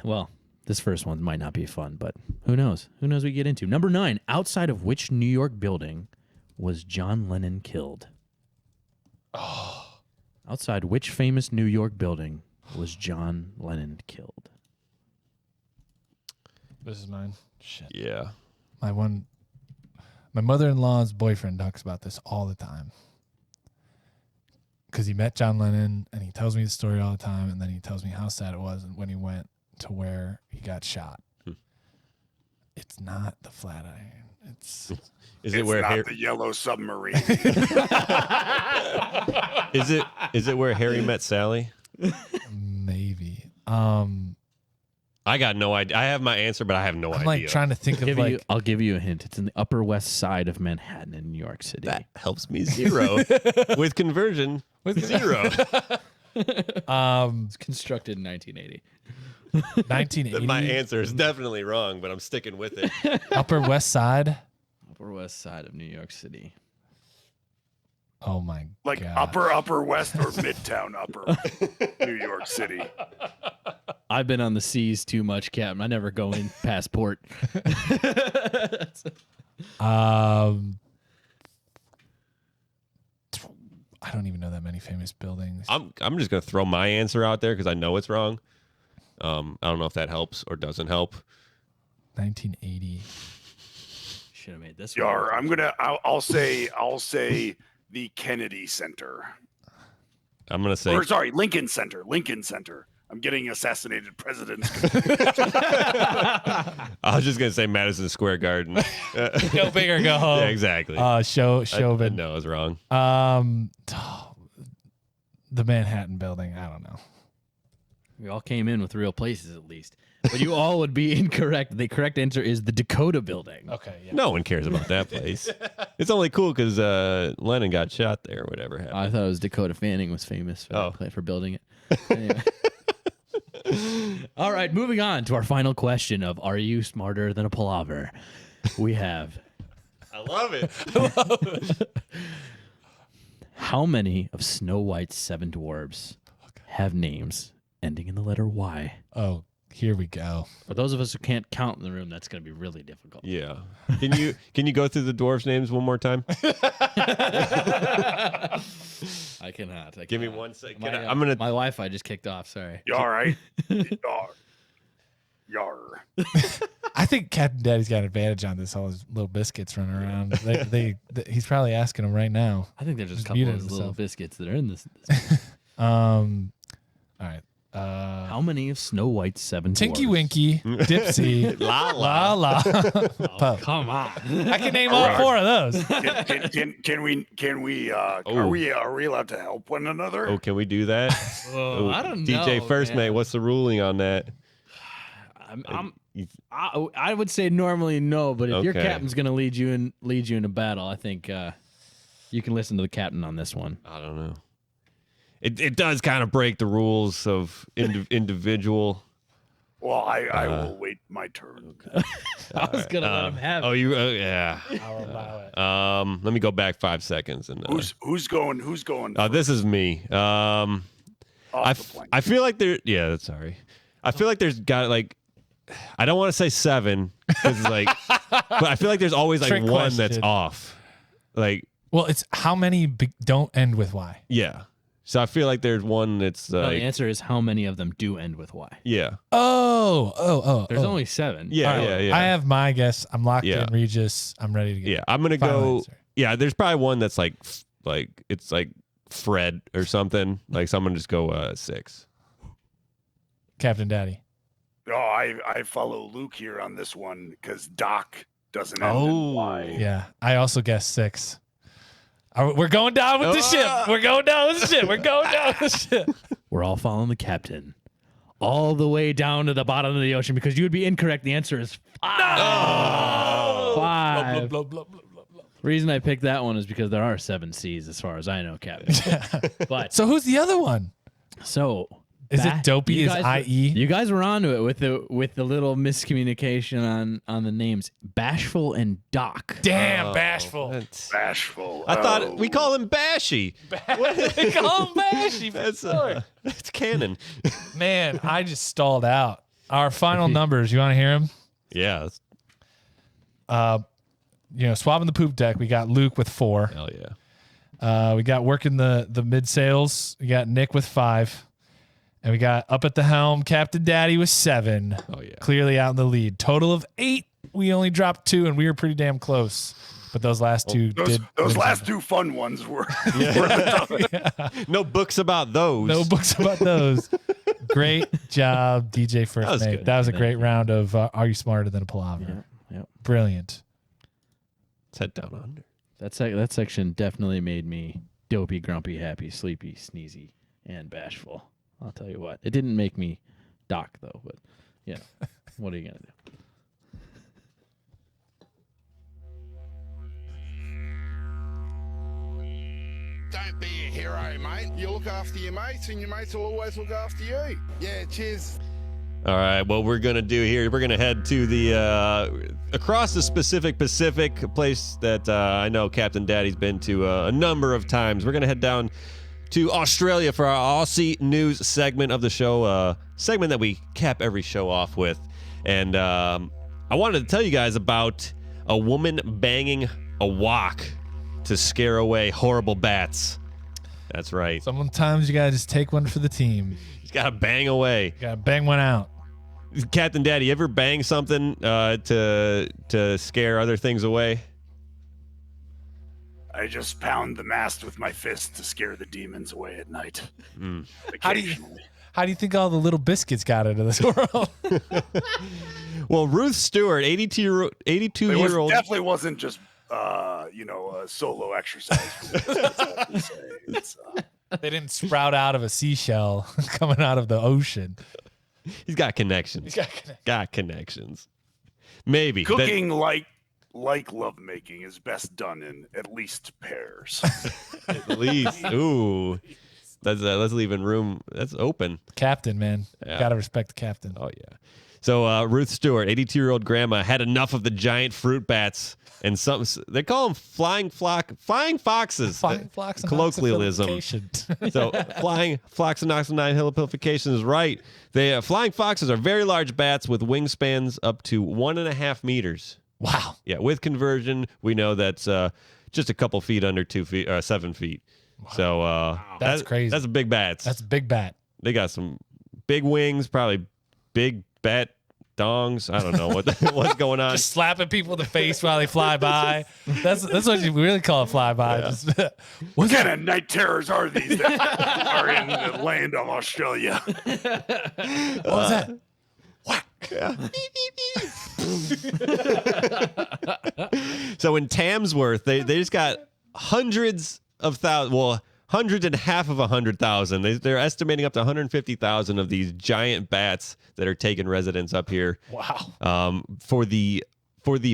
[SPEAKER 5] Well, this first one might not be fun, but who knows? Who knows what we get into? Number 9, outside of which New York building was John Lennon killed? Oh. Outside which famous New York building was John Lennon killed?
[SPEAKER 4] This is mine. Shit.
[SPEAKER 3] Yeah.
[SPEAKER 4] My mother-in-law's boyfriend talks about this all the time. Because he met John Lennon, and he tells me the story all the time, and then he tells me how sad it was when he went to where he got shot. It's not the Flatiron. It's
[SPEAKER 3] Is it where
[SPEAKER 2] not the Yellow Submarine?
[SPEAKER 3] is it where Harry met Sally?
[SPEAKER 4] maybe.
[SPEAKER 3] I got no idea. I have my answer, but I have no
[SPEAKER 4] I'm
[SPEAKER 3] idea.
[SPEAKER 4] like trying to think of
[SPEAKER 5] I'll give you a hint. It's in the Upper West Side of Manhattan in New York City.
[SPEAKER 3] That helps me 0 with conversion. 0.
[SPEAKER 5] It's constructed in 1980.
[SPEAKER 4] 1980.
[SPEAKER 3] My answer is definitely wrong, but I'm sticking with it.
[SPEAKER 4] Upper West Side.
[SPEAKER 5] Upper West Side of New York City.
[SPEAKER 4] Oh my
[SPEAKER 2] Like
[SPEAKER 4] god.
[SPEAKER 2] upper west or midtown upper New York City.
[SPEAKER 5] I've been on the seas too much, Captain. I never go in past port.
[SPEAKER 4] I don't even know that many famous buildings.
[SPEAKER 3] I'm just gonna throw my answer out there because I know it's wrong. I don't know if that helps or doesn't help.
[SPEAKER 4] 1980.
[SPEAKER 5] Should have made this
[SPEAKER 2] Yar,
[SPEAKER 5] one.
[SPEAKER 2] I'll say the Kennedy Center.
[SPEAKER 3] I'm gonna say.
[SPEAKER 2] Or sorry, Lincoln Center. Lincoln Center. I'm getting assassinated presidents.
[SPEAKER 3] I was just gonna say Madison Square Garden.
[SPEAKER 4] Go big or go home.
[SPEAKER 3] Yeah, exactly.
[SPEAKER 4] Chauvin.
[SPEAKER 3] No, I was wrong.
[SPEAKER 4] The Manhattan Building. I don't know.
[SPEAKER 5] We all came in with real places at least. But you all would be incorrect. The correct answer is the Dakota Building.
[SPEAKER 4] Okay. Yeah.
[SPEAKER 3] No one cares about that place. It's only cool because Lennon got shot there or whatever happened.
[SPEAKER 5] I thought it was Dakota Fanning was famous for building it. Anyway. All right, moving on to our final question of Are you smarter than a palaver? We have
[SPEAKER 3] I love it.
[SPEAKER 5] how many of Snow White's 7 dwarves have names ending in the letter Y?
[SPEAKER 4] Oh, here we go.
[SPEAKER 5] For those of us who can't count in the room, that's going to be really difficult.
[SPEAKER 3] Yeah. Can you go through the dwarves' names one more time?
[SPEAKER 5] I cannot.
[SPEAKER 3] Give me 1 second.
[SPEAKER 5] My,
[SPEAKER 3] I'm gonna.
[SPEAKER 5] my Wi-Fi just kicked off. Sorry.
[SPEAKER 2] You all right? Yar.
[SPEAKER 4] I think Captain Daddy's got an advantage on this. All his little biscuits running around. He's probably asking them right now.
[SPEAKER 5] I think there's just a
[SPEAKER 4] Just
[SPEAKER 5] couple of
[SPEAKER 4] muted
[SPEAKER 5] those little
[SPEAKER 4] himself.
[SPEAKER 5] biscuits that are in this.
[SPEAKER 4] All right.
[SPEAKER 5] How many of Snow White's 7
[SPEAKER 4] Tinky
[SPEAKER 5] dwarves?
[SPEAKER 4] Winky, Dipsy,
[SPEAKER 3] La
[SPEAKER 4] La La, Pup.
[SPEAKER 5] Come on.
[SPEAKER 4] I can name all 4 of those.
[SPEAKER 2] Can we are we allowed to help one another?
[SPEAKER 3] Oh, can we do that?
[SPEAKER 5] Oh, I don't know.
[SPEAKER 3] DJ First
[SPEAKER 5] man.
[SPEAKER 3] Mate, what's the ruling on that?
[SPEAKER 5] I would say normally no, but if your
[SPEAKER 3] Okay.
[SPEAKER 5] captain's going to lead you in a battle, I think you can listen to the captain on this one.
[SPEAKER 3] I don't know. It does kind of break the rules of individual.
[SPEAKER 2] Well, I will wait my turn.
[SPEAKER 5] I was going to let him have it.
[SPEAKER 3] Oh, you? Yeah.
[SPEAKER 4] I'll allow it.
[SPEAKER 3] Let me go back 5 seconds and.
[SPEAKER 2] Who's going?
[SPEAKER 3] This is me.
[SPEAKER 2] off the plank?
[SPEAKER 3] I feel like there. Yeah, sorry. I feel like there's got like. I don't want to say 7 because it's like, but I feel like there's always like
[SPEAKER 4] Trick
[SPEAKER 3] one that's
[SPEAKER 4] question.
[SPEAKER 3] off. Like,
[SPEAKER 4] Well, it's how many don't end with Y?
[SPEAKER 3] yeah. So I feel like there's one that's
[SPEAKER 5] No,
[SPEAKER 3] like,
[SPEAKER 5] the answer is how many of them do end with Y?
[SPEAKER 3] yeah,
[SPEAKER 5] There's
[SPEAKER 4] There's
[SPEAKER 5] only 7.
[SPEAKER 3] yeah,
[SPEAKER 4] All right.
[SPEAKER 3] yeah, yeah.
[SPEAKER 4] I have my guess. I'm locked
[SPEAKER 3] Yeah.
[SPEAKER 4] in, Regis. I'm ready to go.
[SPEAKER 3] Yeah, I'm gonna
[SPEAKER 4] Final
[SPEAKER 3] go.
[SPEAKER 4] answer.
[SPEAKER 3] Yeah, there's probably one that's like it's like Fred or something. Like someone just go 6.
[SPEAKER 4] Captain Daddy.
[SPEAKER 2] Oh, I follow Luke here on this one because Doc doesn't end in Y.
[SPEAKER 4] Yeah, I also guessed 6. We're going down with the ship. We're going down with the ship. We're going down with the ship.
[SPEAKER 5] We're all following the captain all the way down to the bottom of the ocean because you would be incorrect. The answer is 5.
[SPEAKER 4] No!
[SPEAKER 5] 5.
[SPEAKER 4] Blah, blah, blah, blah, blah, blah.
[SPEAKER 5] The reason I picked that one is because there are 7 seas as far as I know, Captain. But
[SPEAKER 4] So who's the other one?
[SPEAKER 5] so
[SPEAKER 4] Is it Dopey?
[SPEAKER 5] you
[SPEAKER 4] Is
[SPEAKER 5] guys
[SPEAKER 4] IE?
[SPEAKER 5] You guys were onto it with the little miscommunication on the names. Bashful and Doc.
[SPEAKER 4] Damn, bashful.
[SPEAKER 2] Bashful.
[SPEAKER 3] I thought we call him Bashy.
[SPEAKER 4] They call him Bashy.
[SPEAKER 3] That's canon.
[SPEAKER 4] Man, I just stalled out. Our final numbers. You want to hear them?
[SPEAKER 3] Yeah.
[SPEAKER 4] Swabbing the poop deck. We got Luke with 4.
[SPEAKER 3] Hell yeah.
[SPEAKER 4] We got working the mid sails. We got Nick with 5. And we got up at the helm, Captain Daddy with 7.
[SPEAKER 3] Oh yeah.
[SPEAKER 4] Clearly out in the lead. Total of 8. We only dropped 2, and we were pretty damn close. But those last two
[SPEAKER 2] those last 2 fun ones were.
[SPEAKER 3] No books about those.
[SPEAKER 4] No books about those. Great job, DJ First
[SPEAKER 3] was
[SPEAKER 4] Mate.
[SPEAKER 3] good.
[SPEAKER 4] That was a
[SPEAKER 5] Thank
[SPEAKER 4] great
[SPEAKER 5] you.
[SPEAKER 4] round of Are You Smarter Than a Palaver?
[SPEAKER 5] Yeah.
[SPEAKER 4] Brilliant.
[SPEAKER 3] Let's head down under.
[SPEAKER 5] That section definitely made me dopey, grumpy, happy, sleepy, sneezy, and bashful. I'll tell you what. It didn't make me Doc though, but what are you gonna do?
[SPEAKER 1] Don't be a hero, mate. You look after your mates, and your mates will always look after you. Yeah, cheers.
[SPEAKER 3] All right, what we're going to do here, we're going to head to the across the Pacific, a place that I know Captain Daddy's been to a number of times. We're going to head down to Australia for our Aussie news segment of the show, segment that we cap every show off with. And I wanted to tell you guys about a woman banging a wok to scare away horrible bats. That's right.
[SPEAKER 4] Sometimes you got to just take one for the team.
[SPEAKER 3] You got to bang away.
[SPEAKER 4] You got to bang one out.
[SPEAKER 3] Captain Daddy, you ever bang something to scare other things away?
[SPEAKER 2] I just pound the mast with my fist to scare the demons away at night.
[SPEAKER 4] Occasionally. How do you think all the Little Biscuits got into this world?
[SPEAKER 3] Well, Ruth Stewart, 82-year-old.
[SPEAKER 2] Definitely wasn't just, a solo exercise.
[SPEAKER 4] They didn't sprout out of a seashell coming out of the ocean.
[SPEAKER 3] He's got connections. Got connections. Maybe.
[SPEAKER 2] Cooking like lovemaking is best done in at least pairs.
[SPEAKER 3] At least. Ooh. Let's leave in room. That's open.
[SPEAKER 4] Captain, man.
[SPEAKER 3] Yeah.
[SPEAKER 4] Got to respect the captain.
[SPEAKER 3] Oh, yeah. So Ruth Stewart, 82-year-old grandma, had enough of the giant fruit bats and they call them flying foxes.
[SPEAKER 4] Flying flocks and
[SPEAKER 3] colloquialism. So flying floxinoxidine helipification is right. Flying foxes are very large bats with wingspans up to 1.5 meters.
[SPEAKER 4] Wow.
[SPEAKER 3] Yeah, with conversion, we know that's just a couple feet under 7 feet. Wow. So
[SPEAKER 4] that's crazy.
[SPEAKER 3] That's a big bat.
[SPEAKER 4] That's a big bat.
[SPEAKER 3] They got some big wings, probably big bat dongs. I don't know what's going on.
[SPEAKER 4] Just slapping people in the face while they fly by. That's what you really call a flyby.
[SPEAKER 3] Yeah.
[SPEAKER 2] What kind of night terrors are these that are in the land of Australia?
[SPEAKER 4] What was that? Whack.
[SPEAKER 3] Yeah. So in Tamsworth, they just got hundreds and half of 100,000. They're estimating up to 150,000 of these giant bats that are taking residence up here.
[SPEAKER 4] Wow.
[SPEAKER 3] For the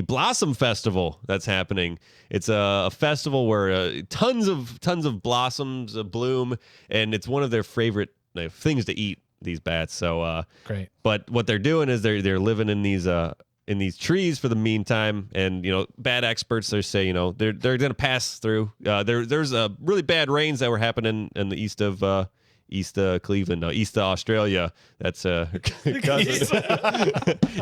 [SPEAKER 3] Blossom Festival that's happening. It's a festival where tons of blossoms bloom, and it's one of their favorite things to eat, these bats. So
[SPEAKER 4] great.
[SPEAKER 3] But what they're doing is they're living in these trees for the meantime, and bad experts they say they're going to pass through. There's really bad rains that were happening in the east of Cleveland, east of Australia. That's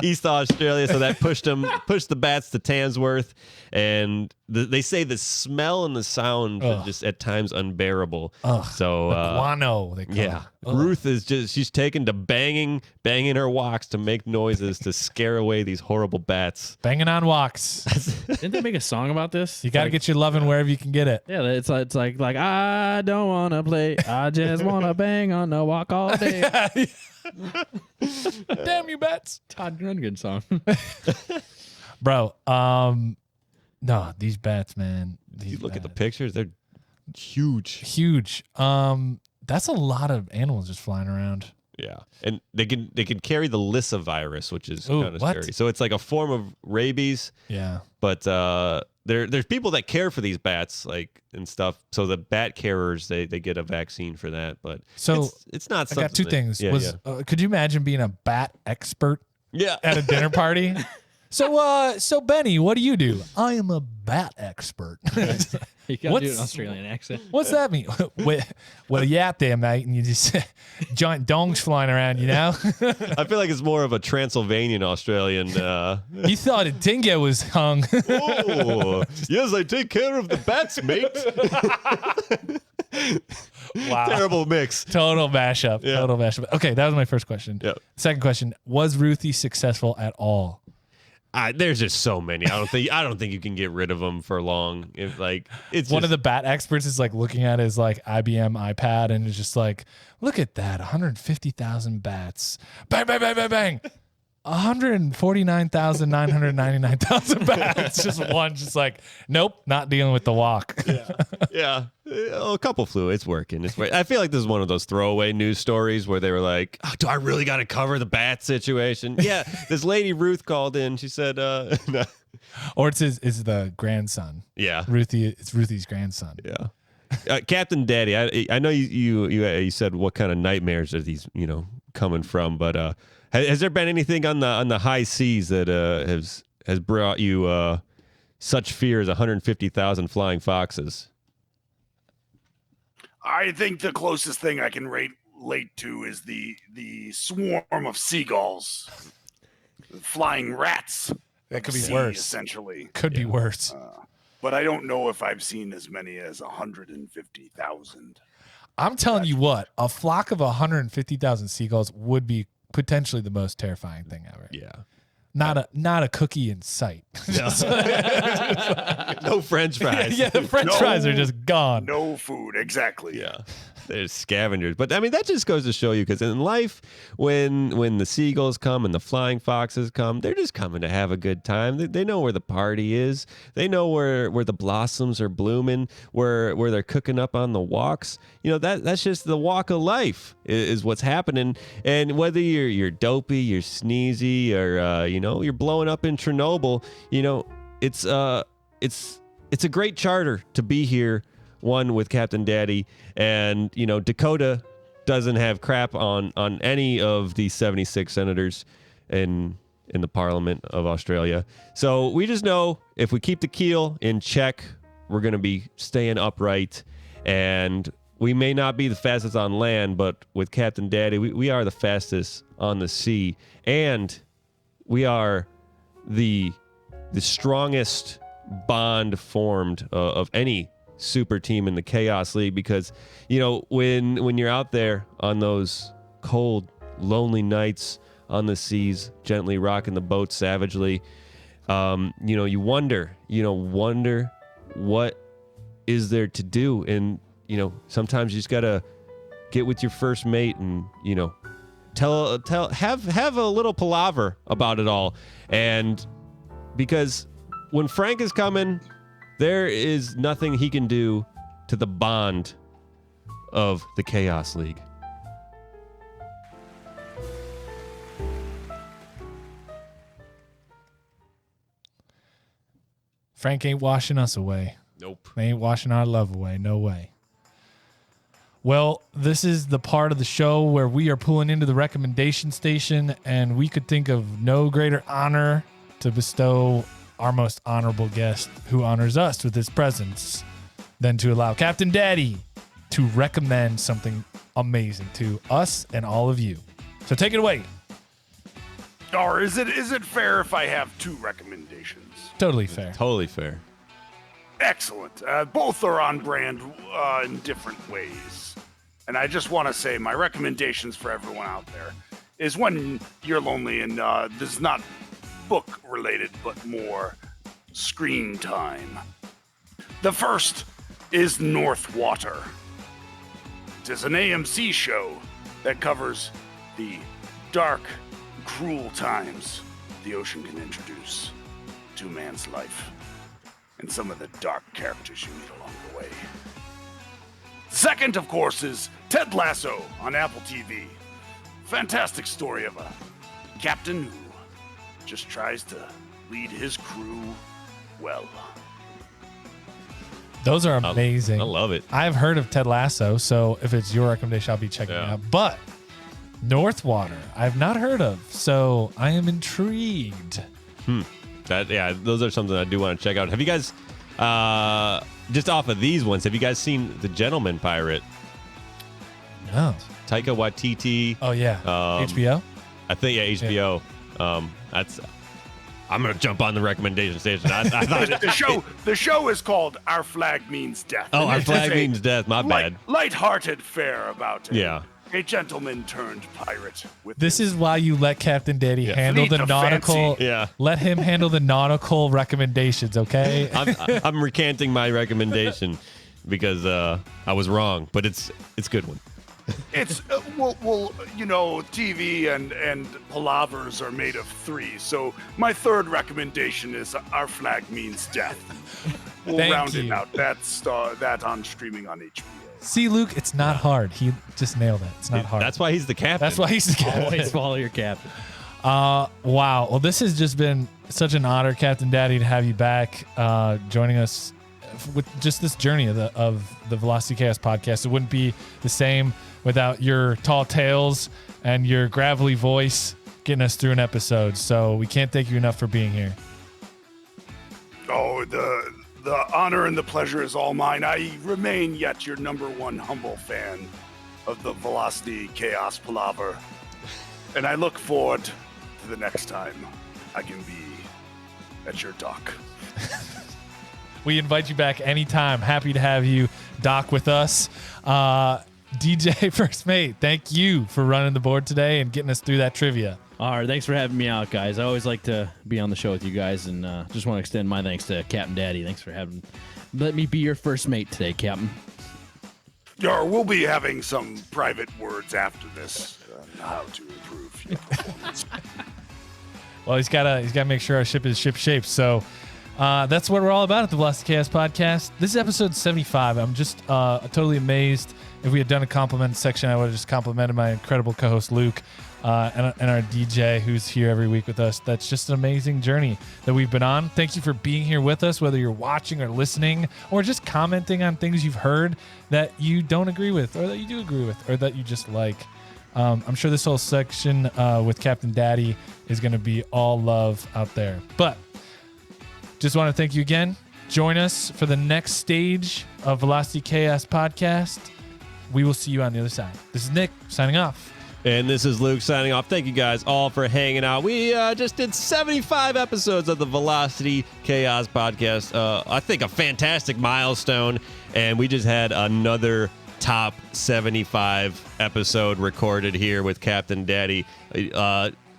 [SPEAKER 3] East Australia. So that pushed the bats to Tamsworth, and they say the smell and the sound are just at times unbearable. So
[SPEAKER 4] guano, they call it.
[SPEAKER 3] Ruth is she's taken to banging her woks to make noises to scare away these horrible bats.
[SPEAKER 4] Banging on woks.
[SPEAKER 5] Didn't they make a song about this?
[SPEAKER 4] You got to get your loving wherever you can get it.
[SPEAKER 5] Yeah, it's like I don't want to play. I just want to bang on the wok all day.
[SPEAKER 4] Damn you, bats.
[SPEAKER 5] Todd Rundgren song.
[SPEAKER 4] Bro, no, these bats, man.
[SPEAKER 3] You look at the pictures; they're huge.
[SPEAKER 4] That's a lot of animals just flying around.
[SPEAKER 3] Yeah, and they can carry the Lissa virus, which is kind of scary. So it's like a form of rabies.
[SPEAKER 4] Yeah,
[SPEAKER 3] but there's people that care for these bats, and stuff. So the bat carers, they get a vaccine for that. But
[SPEAKER 4] so
[SPEAKER 3] it's not.
[SPEAKER 4] I got two things.
[SPEAKER 3] Yeah,
[SPEAKER 4] could you imagine being a bat expert?
[SPEAKER 3] Yeah.
[SPEAKER 4] At a dinner party. So Benny, what do you do? I am a bat expert.
[SPEAKER 5] You gotta do an Australian accent.
[SPEAKER 4] What's that mean? Well, you out there, mate, and you just giant dongs flying around,
[SPEAKER 3] I feel like it's more of a Transylvanian Australian.
[SPEAKER 4] You thought a dingo was hung.
[SPEAKER 3] Oh, yes, I take care of the bats, mate.
[SPEAKER 4] Wow.
[SPEAKER 3] Terrible mix.
[SPEAKER 4] Total mashup.
[SPEAKER 3] Yeah.
[SPEAKER 4] Total mashup. Okay, that was my first question.
[SPEAKER 3] Yep.
[SPEAKER 4] Second question, was Ruthie successful at all?
[SPEAKER 3] There's just so many. I don't think you can get rid of them for long. It's
[SPEAKER 4] one of the bat experts is looking at his IBM iPad and is just look at that, 150,000 bats, bang bang bang bang bang, 149,999,000 bats. Just one, nope, not dealing with the wok.
[SPEAKER 3] Yeah. A couple flew. It's working. I feel like this is one of those throwaway news stories where they were like, oh, do I really got to cover the bat situation? Yeah. This lady Ruth called in. She said, no.
[SPEAKER 4] Or it's the grandson.
[SPEAKER 3] Yeah.
[SPEAKER 4] It's Ruthie's grandson.
[SPEAKER 3] Yeah. Captain Daddy, I know you said what kind of nightmares are these, coming from, but Has there been anything on the high seas that has brought you such fear as 150,000 flying foxes?
[SPEAKER 2] I think the closest thing I can relate to is the swarm of seagulls, flying rats.
[SPEAKER 4] That could be
[SPEAKER 2] sea,
[SPEAKER 4] worse.
[SPEAKER 2] Essentially,
[SPEAKER 4] Could be worse.
[SPEAKER 2] but I don't know if I've seen as many as 150,000.
[SPEAKER 4] I'm telling you what, a flock of 150,000 seagulls would be potentially the most terrifying thing ever.
[SPEAKER 3] Yeah.
[SPEAKER 4] Not a cookie in sight.
[SPEAKER 3] No French fries.
[SPEAKER 4] Yeah, the French fries are just gone.
[SPEAKER 2] No food, exactly.
[SPEAKER 3] Yeah. They're scavengers. But I mean, that just goes to show you, because in life, when the seagulls come and the flying foxes come, they're just coming to have a good time. They know where the party is. They know where the blossoms are blooming, where they're cooking up on the walks. You know, that's just the walk of life is what's happening. And whether you're dopey, you're sneezy, or you're blowing up in Chernobyl, it's a great charter to be here. One with Captain Daddy, and Dakota doesn't have crap on any of the 76 senators in the Parliament of Australia. So we just know if we keep the keel in check, we're going to be staying upright, and we may not be the fastest on land, but with Captain Daddy, we are the fastest on the sea, and we are the strongest bond formed of any super team in the Chaos League, because when you're out there on those cold, lonely nights on the seas, gently rocking the boat savagely, you wonder what is there to do, and sometimes you just gotta get with your first mate and have a little palaver about it all, and because when Frank is coming, there is nothing he can do to the bond of the Chaos League.
[SPEAKER 4] Frank ain't washing us away.
[SPEAKER 3] Nope.
[SPEAKER 4] They ain't washing our love away. No way. Well, this is the part of the show where we are pulling into the recommendation station, and we could think of no greater honor to bestow our most honorable guest, who honors us with his presence, than to allow Captain Daddy to recommend something amazing to us and all of you. So take it away.
[SPEAKER 2] Or is it fair if I have two recommendations?
[SPEAKER 4] Totally fair.
[SPEAKER 3] Totally fair.
[SPEAKER 2] Excellent. Both are on brand in different ways. And I just want to say my recommendations for everyone out there is when you're lonely, and this is not book related, but more screen time. The first is Northwater. It is an AMC show that covers the dark, cruel times the ocean can introduce to man's life, and some of the dark characters you meet along the way. Second, of course, is Ted Lasso on Apple TV. Fantastic story of a captain who just tries to lead his crew well.
[SPEAKER 4] Those are amazing.
[SPEAKER 3] I love it.
[SPEAKER 4] I've heard of Ted Lasso, so if it's your recommendation, I'll be checking it out. But Northwater, I've not heard of, so I am intrigued.
[SPEAKER 3] Those are something I do want to check out. Have you guys, just off of these ones, have you guys seen The Gentleman Pirate?
[SPEAKER 4] No.
[SPEAKER 3] Taika Waititi.
[SPEAKER 4] Oh, yeah. HBO?
[SPEAKER 3] I think, HBO. I'm gonna jump on the recommendation station. I thought
[SPEAKER 2] the show is called Our Flag Means Death.
[SPEAKER 3] Oh, Our Flag Means Death. My bad.
[SPEAKER 2] Light-hearted fare about it.
[SPEAKER 3] Yeah.
[SPEAKER 2] A gentleman turned pirate.
[SPEAKER 4] This is why you let Captain Daddy handle the
[SPEAKER 2] Fleet of
[SPEAKER 4] nautical.
[SPEAKER 2] fancy.
[SPEAKER 3] Yeah.
[SPEAKER 4] Let him handle the nautical recommendations, okay?
[SPEAKER 3] I'm recanting my recommendation because I was wrong, but it's a good one.
[SPEAKER 2] It's TV and palavers are made of three. So my third recommendation is Our Flag Means Death. We'll
[SPEAKER 4] Thank
[SPEAKER 2] round
[SPEAKER 4] you.
[SPEAKER 2] it out. That's that on streaming on HBO.
[SPEAKER 4] See, Luke, it's not hard. He just nailed it. It's not hard.
[SPEAKER 3] That's why he's the captain.
[SPEAKER 4] That's why he's the captain.
[SPEAKER 5] Always follow your captain.
[SPEAKER 4] Wow. Well, this has just been such an honor, Captain Daddy, to have you back, joining us with just this journey of the Velocity Chaos podcast. It wouldn't be the same without your tall tales and your gravelly voice getting us through an episode. So we can't thank you enough for being here.
[SPEAKER 2] Oh, the honor and the pleasure is all mine. I remain yet your number one humble fan of the Velocity Chaos Palaver. And I look forward to the next time I can be at your dock.
[SPEAKER 4] We invite you back anytime. Happy to have you dock with us. DJ First Mate, thank you for running the board today and getting us through that trivia.
[SPEAKER 5] All right, thanks for having me out, guys. I always like to be on the show with you guys, and just want to extend my thanks to Captain Daddy. Thanks for let me be your first mate today, Captain.
[SPEAKER 2] We'll be having some private words after this on how to improve your performance.
[SPEAKER 4] Well, he's got to make sure our ship is ship shape. So that's what we're all about at the Velocity Chaos Podcast. This is episode 75. I'm just totally amazed. If we had done a compliment section, I would have just complimented my incredible co-host Luke and our DJ who's here every week with us. That's just an amazing journey that we've been on. Thank you for being here with us, whether you're watching or listening or just commenting on things you've heard that you don't agree with or that you do agree with or that you just like. I'm sure this whole section with Captain Daddy is going to be all love out there. But just want to thank you again. Join us for the next stage of Velocity Chaos Podcast. We will see you on the other side. This is Nick signing off.
[SPEAKER 3] And this is Luke signing off. Thank you guys all for hanging out. We just did 75 episodes of the Velocity Chaos Podcast. I think a fantastic milestone. And we just had another top 75 episode recorded here with Captain Daddy.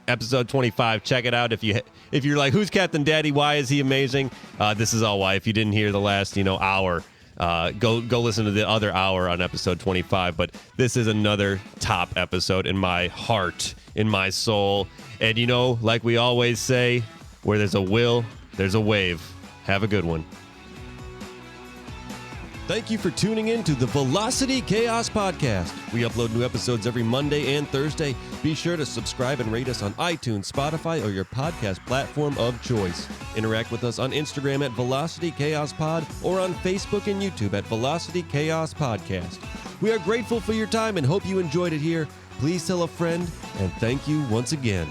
[SPEAKER 3] Episode 25. Check it out if you're like, who's Captain Daddy? Why is he amazing? This is all why. If you didn't hear the last hour, go listen to the other hour on episode 25. But this is another top episode in my heart, in my soul. And like we always say, where there's a will, there's a wave. Have a good one. Thank you for tuning in to the Velocity Chaos Podcast. We upload new episodes every Monday and Thursday. Be sure to subscribe and rate us on iTunes, Spotify, or your podcast platform of choice. Interact with us on Instagram at Velocity Chaos Pod or on Facebook and YouTube at Velocity Chaos Podcast. We are grateful for your time and hope you enjoyed it here. Please tell a friend, and thank you once again.